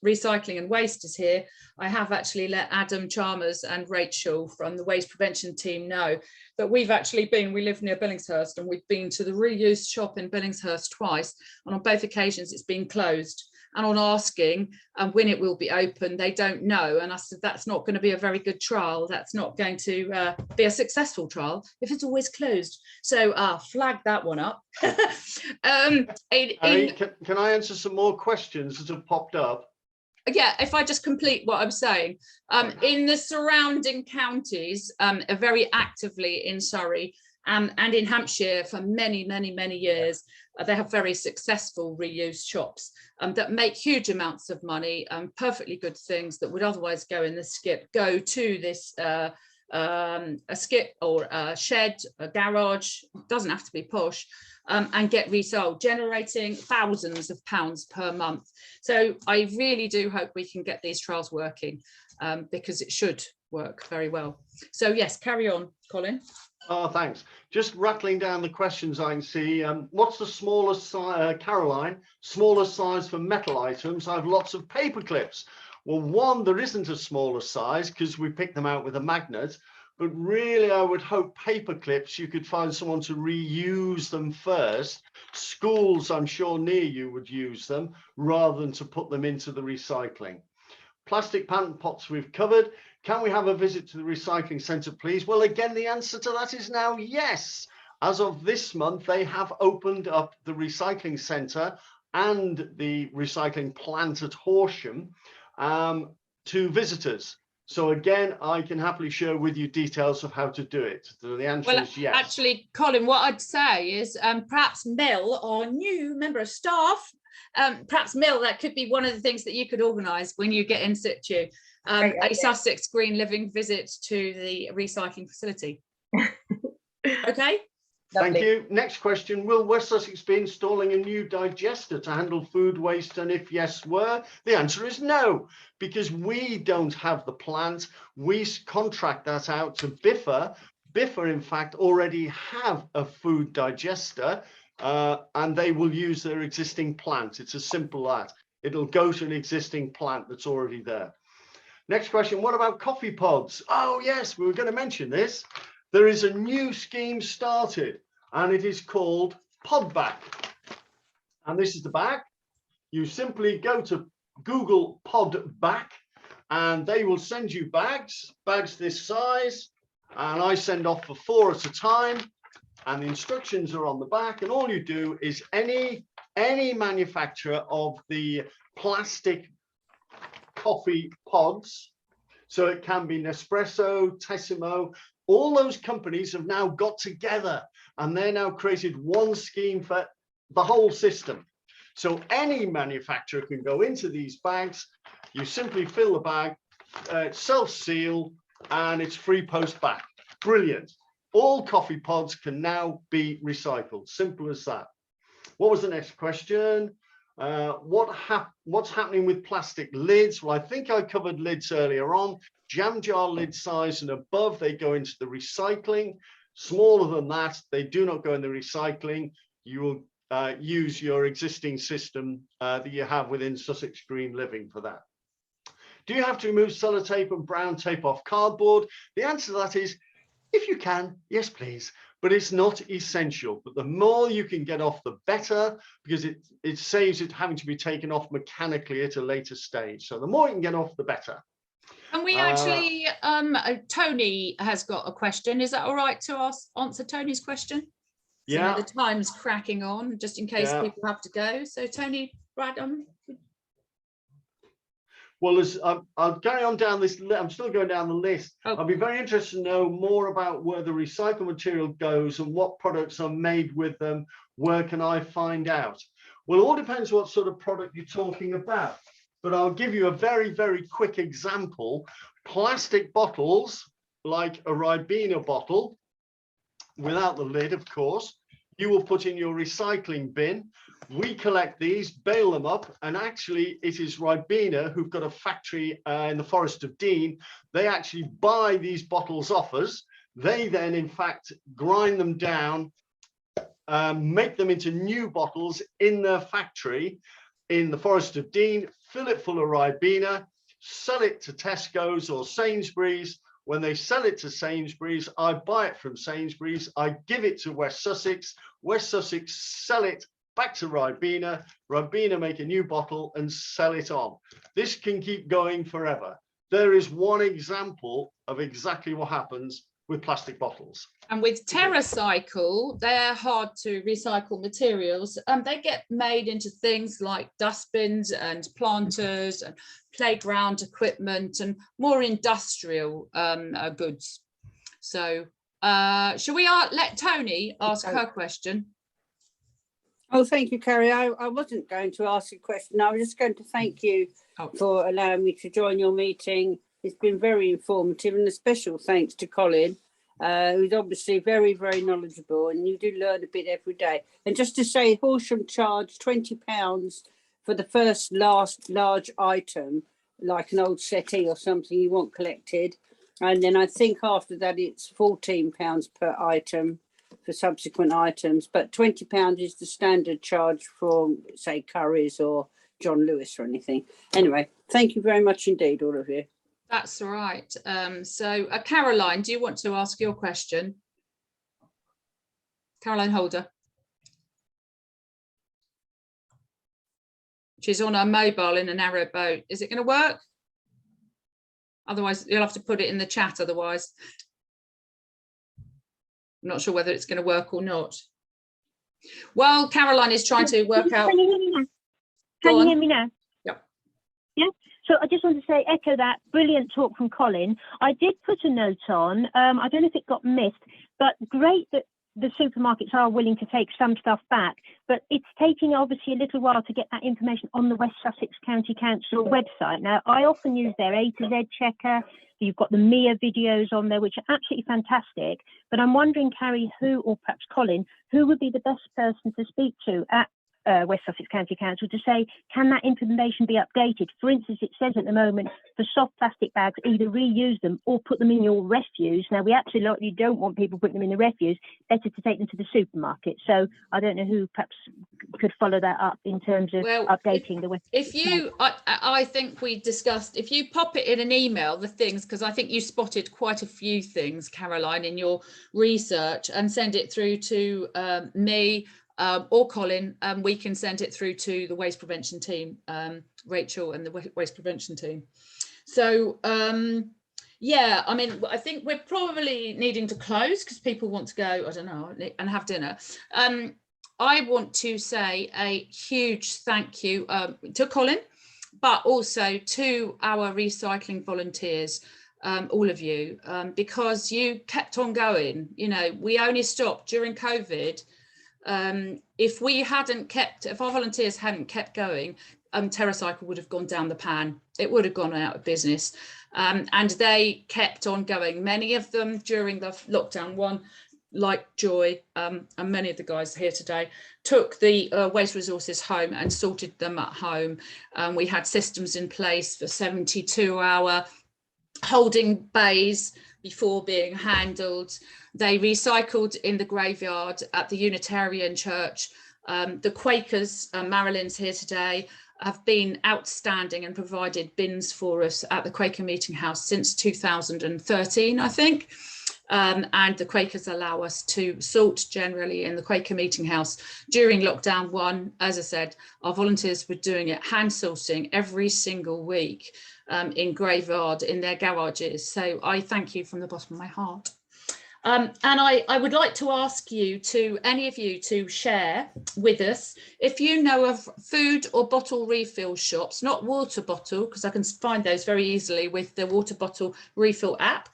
recycling and waste is here, I have actually let Adam Chalmers and Rachel from the waste prevention team know that we've actually been, we live near Billingshurst, and we've been to the reused shop in Billingshurst twice, and on both occasions it's been closed. And on asking when it will be open, they don't know. And I said, that's not going to be a very good trial. That's not going to be a successful trial if it's always closed. So flag that one up. Can I answer some more questions that have popped up? yeah, if I just complete what I'm saying, in the surrounding counties, are very actively in Surrey and in Hampshire for many, many, many years. They have very successful reuse shops that make huge amounts of money, perfectly good things that would otherwise go in the skip, go to this a skip or a shed, a garage, doesn't have to be posh, and get resold, generating thousands of pounds per month. So I really do hope we can get these trials working, because it should work very well. So yes, carry on, Colin. Oh, thanks. Just rattling down the questions I can see. What's the smallest size, Caroline, smallest size for metal items? I have lots of paper clips. Well, one, there isn't a smaller size because we pick them out with a magnet. But really, I would hope paper clips, you could find someone to reuse them first. Schools, I'm sure near you would use them rather than to put them into the recycling. Plastic paint pots we've covered. Can we have a visit to the recycling centre, please? Well, again, the answer to that is now yes. As of this month, they have opened up the recycling centre and the recycling plant at Horsham to visitors. So again, I can happily share with you details of how to do it. So the answer is yes. Actually, Colin, what I'd say is perhaps Mel, our new member of staff, perhaps Mel, that could be one of the things that you could organise when you get in situ, a Sussex Green Living visit to the recycling facility. Okay. Thank you. Next question. Will West Sussex be installing a new digester to handle food waste? And if yes, were? The answer is no, because we don't have the plant. We contract that out to Biffa. Biffa, in fact, already have a food digester, and they will use their existing plant. It's as simple as that. It'll go to an existing plant that's already there. Next question. What about coffee pods? Oh, yes, we were going to mention this. There is a new scheme started, and it is called Podback. And this is the back. You simply go to Google Podback, and they will send you bags this size, and I send off for 4 at a time, and the instructions are on the back, and all you do is any manufacturer of the plastic coffee pods, so it can be Nespresso, Tessimo, all those companies have now got together and they're now created one scheme for the whole system. So any manufacturer can go into these bags, you simply fill the bag, self-seal, and it's free post back. Brilliant. All coffee pods can now be recycled. Simple as that. What was the next question? What's happening with plastic lids? Well, I think I covered lids earlier on. Jam jar lid size and above, they go into the recycling. Smaller than that, they do not go in the recycling. You will use your existing system that you have within Sussex Green Living for that. Do you have to remove sellotape and brown tape off cardboard? The answer to that is, if you can, yes, please. But it's not essential. But the more you can get off, the better, because it saves it having to be taken off mechanically at a later stage. So the more you can get off, the better. And we actually, Tony has got a question. Is that all right to answer Tony's question? Yeah. So the time's cracking on, just in case people have to go. So Tony, right on. Well, I'll carry on down this. I'm still going down the list. Oh. I'll be very interested to know more about where the recycled material goes and what products are made with them. Where can I find out? Well, it all depends what sort of product you're talking about. But I'll give you a very, very quick example. Plastic bottles, like a Ribena bottle, without the lid, of course, you will put in your recycling bin. We collect these, bale them up, and actually it is Ribena who've got a factory in the Forest of Dean. They actually buy these bottles off us. They then, in fact, grind them down, make them into new bottles in their factory in the Forest of Dean, fill it full of Ribena, sell it to Tesco's or Sainsbury's. When they sell it to Sainsbury's, I buy it from Sainsbury's, I give it to West Sussex sell it back to Ribena, Ribena make a new bottle and sell it on. This can keep going forever. There is one example of exactly what happens with plastic bottles. And with TerraCycle, they're hard to recycle materials. They get made into things like dustbins and planters and playground equipment and more industrial goods. So shall we let Tony ask her question? Oh, thank you, Carrie. I wasn't going to ask a question. I was just going to thank you for allowing me to join your meeting. It's been very informative, and a special thanks to Colin, who's obviously very, very knowledgeable, and you do learn a bit every day. And just to say, Horsham charged £20 for the first large item, like an old settee or something you want collected. And then I think after that, it's £14 per item for subsequent items, but £20 is the standard charge for, say, Curry's or John Lewis or anything. Anyway, thank you very much indeed, all of you. That's all right. So Caroline, do you want to ask your question? Caroline Holder. She's on her mobile in a narrow boat. Is it going to work? Otherwise, you'll have to put it in the chat otherwise. I'm not sure whether it's going to work or not. Well, Caroline is trying to work out. Can you hear me now? Can you hear me now? Yep. Yeah. So I just want to say, echo that brilliant talk from Colin. I did put a note on. I don't know if it got missed, but great that the supermarkets are willing to take some stuff back, but it's taking obviously a little while to get that information on the West Sussex County Council website. Now, I often use their A to Z checker. You've got the MIA videos on there, which are absolutely fantastic. But I'm wondering, Carrie, who, or perhaps Colin, who would be the best person to speak to at West Sussex County Council to say, can that information be updated? For instance, it says at the moment for soft plastic bags, either reuse them or put them in your refuse. Now, we absolutely don't want people putting them in the refuse. Better to take them to the supermarket. So I don't know who perhaps could follow that up in terms of updating the West. If you, I think we discussed, if you pop it in an email, the things, because I think you spotted quite a few things, Caroline, in your research, and send it through to me, or Colin, we can send it through to the waste prevention team, Rachel and the waste prevention team. So yeah, I mean, I think we're probably needing to close because people want to go, I don't know, and have dinner. I want to say a huge thank you to Colin, but also to our recycling volunteers, all of you, because you kept on going. You know, we only stopped during COVID. If our volunteers hadn't kept going, TerraCycle would have gone down the pan. It would have gone out of business. And they kept on going. Many of them during the lockdown one, like Joy, and many of the guys here today, took the waste resources home and sorted them at home. We had systems in place for 72-hour holding bays before being handled. They recycled in the graveyard at the Unitarian Church. The Quakers, Marilyn's here today, have been outstanding and provided bins for us at the Quaker Meeting House since 2013, I think. And the Quakers allow us to sort generally in the Quaker Meeting House. During lockdown one, as I said, our volunteers were doing it, hand sorting every single week in graveyard, in their garages. So I thank you from the bottom of my heart. And I would like to ask you to, any of you, to share with us if you know of food or bottle refill shops, not water bottle, because I can find those very easily with the water bottle refill app.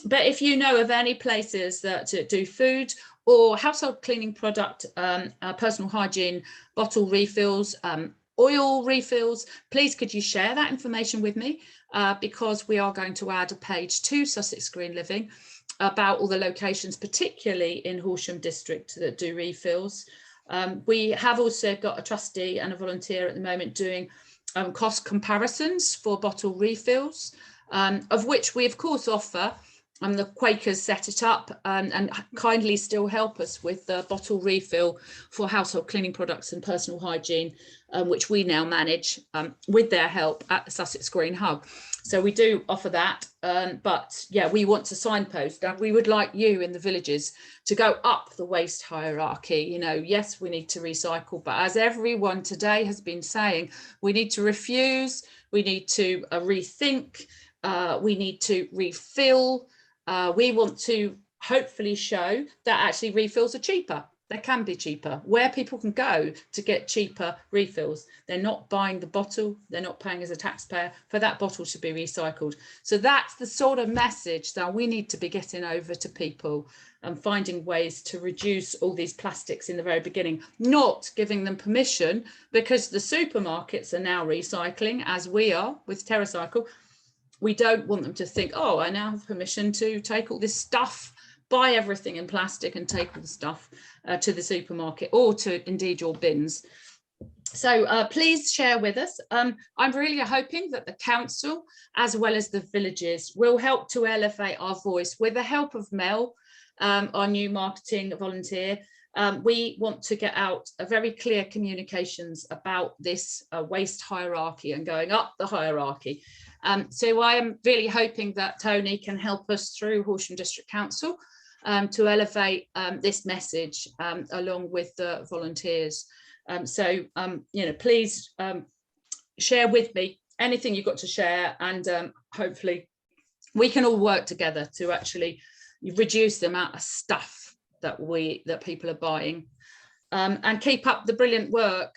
But if you know of any places that do food or household cleaning product, personal hygiene, bottle refills, oil refills, please could you share that information with me, because we are going to add a page to Sussex Green Living about all the locations, particularly in Horsham District, that do refills. We have also got a trustee and a volunteer at the moment doing cost comparisons for bottle refills, of which we of course offer. The Quakers set it up and kindly still help us with the bottle refill for household cleaning products and personal hygiene, which we now manage with their help at the Sussex Green Hub. So we do offer that, but yeah, we want to signpost, and we would like you in the villages to go up the waste hierarchy. You know, yes, we need to recycle, but as everyone today has been saying, we need to refuse, we need to rethink, we need to refill. We want to hopefully show that actually refills are cheaper. They can be cheaper, where people can go to get cheaper refills. They're not buying the bottle, they're not paying as a taxpayer for that bottle to be recycled. So that's the sort of message that we need to be getting over to people, and finding ways to reduce all these plastics in the very beginning, not giving them permission, because the supermarkets are now recycling, as we are with TerraCycle. We don't want them to think, oh, I now have permission to take all this stuff, buy everything in plastic and take all the stuff to the supermarket, or to indeed your bins. So please share with us. I'm really hoping that the council, as well as the villages, will help to elevate our voice with the help of Mel, our new marketing volunteer. We want to get out a very clear communications about this waste hierarchy and going up the hierarchy. So I am really hoping that Tony can help us through Horsham District Council to elevate this message along with the volunteers. So you know, please share with me anything you've got to share, and hopefully we can all work together to actually reduce the amount of stuff that people are buying. And keep up the brilliant work,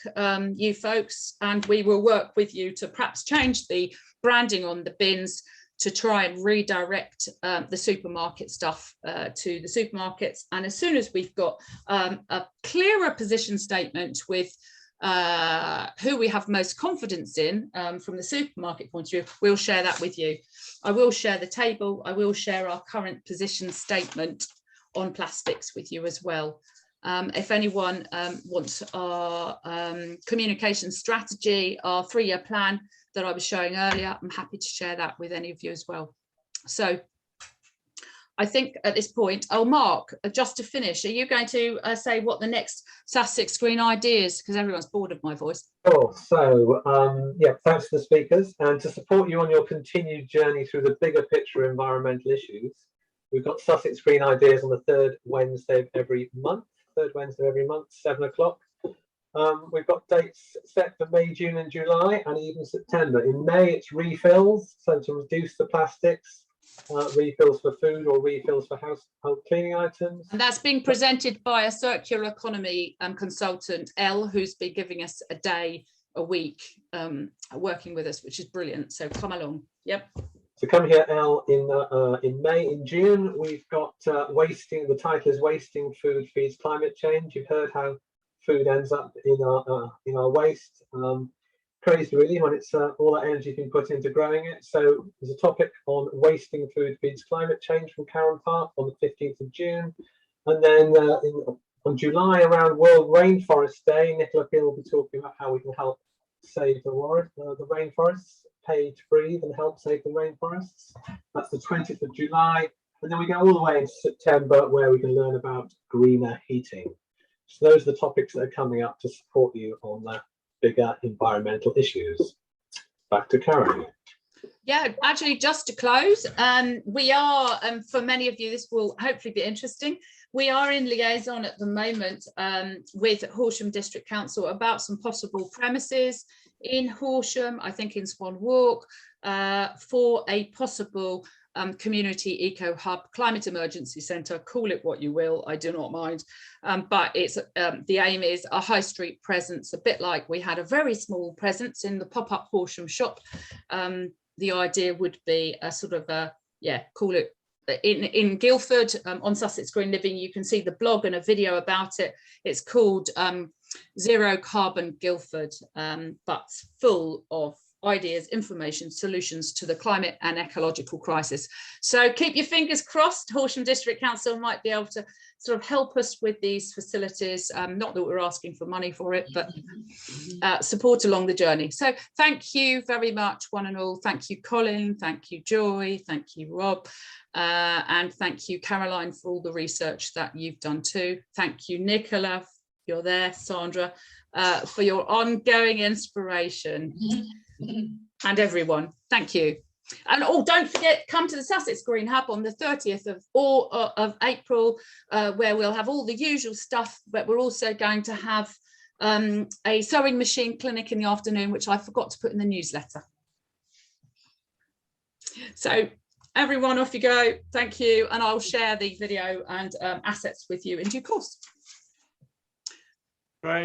you folks, and we will work with you to perhaps change the branding on the bins to try and redirect the supermarket stuff to the supermarkets. And as soon as we've got a clearer position statement with who we have most confidence in from the supermarket point of view, we'll share that with you. I will share the table. I will share our current position statement on plastics with you as well. If anyone wants our communication strategy, our 3-year plan that I was showing earlier, I'm happy to share that with any of you as well. So I think at this point, oh, Mark, just to finish, are you going to say what the next Sussex Green Ideas, because everyone's bored of my voice. Oh, so yeah, thanks to the speakers, and to support you on your continued journey through the bigger picture environmental issues, we've got Sussex Green Ideas on the third Wednesday of every month, 7 o'clock. We've got dates set for May, June and July, and even September. In May, it's refills, so to reduce the plastics, refills for food or refills for household cleaning items. And that's being presented by a circular economy consultant, Elle, who's been giving us a day a week working with us, which is brilliant. So come along. Yep. So come here, Elle, in May. In June, we've got wasting. The title is Wasting Food Feeds Climate Change. You've heard how food ends up in our waste. Crazy really when it's all that energy being put into growing it. So there's a topic on wasting food feeds climate change from Karen Park on the 15th of June. And then on July, around World Rainforest Day, Nicola Peel will be talking about how we can help save the rainforests, pay to breathe and help save the rainforests. That's the 20th of July. And then we go all the way into September, where we can learn about greener heating. So those are the topics that are coming up to support you on that bigger environmental issues. Back to Carrie. Yeah, actually, just to close, we are, for many of you, this will hopefully be interesting. We are in liaison at the moment with Horsham District Council about some possible premises in Horsham, I think in Swan Walk, for a possible community eco hub, climate emergency centre, call it what you will, I do not mind, but it's the aim is a high street presence, a bit like we had a very small presence in the pop-up Horsham shop. The idea would be a sort of a, yeah, call it in Guildford on Sussex Green Living. You can see the blog and a video about it. It's called Zero Carbon Guildford, but full of ideas, information, solutions to the climate and ecological crisis. So keep your fingers crossed. Horsham District Council might be able to sort of help us with these facilities. Not that we're asking for money for it, but support along the journey. So thank you very much, one and all. Thank you, Colin. Thank you, Joy. Thank you, Rob. And thank you, Caroline, for all the research that you've done too. Thank you, Nicola. You're there, Sandra, for your ongoing inspiration. And everyone, thank you. And oh, don't forget, come to the Sussex Green Hub on the 30th of April, where we'll have all the usual stuff, but we're also going to have a sewing machine clinic in the afternoon, which I forgot to put in the newsletter. So everyone, off you go. Thank you. And I'll share the video and assets with you in due course.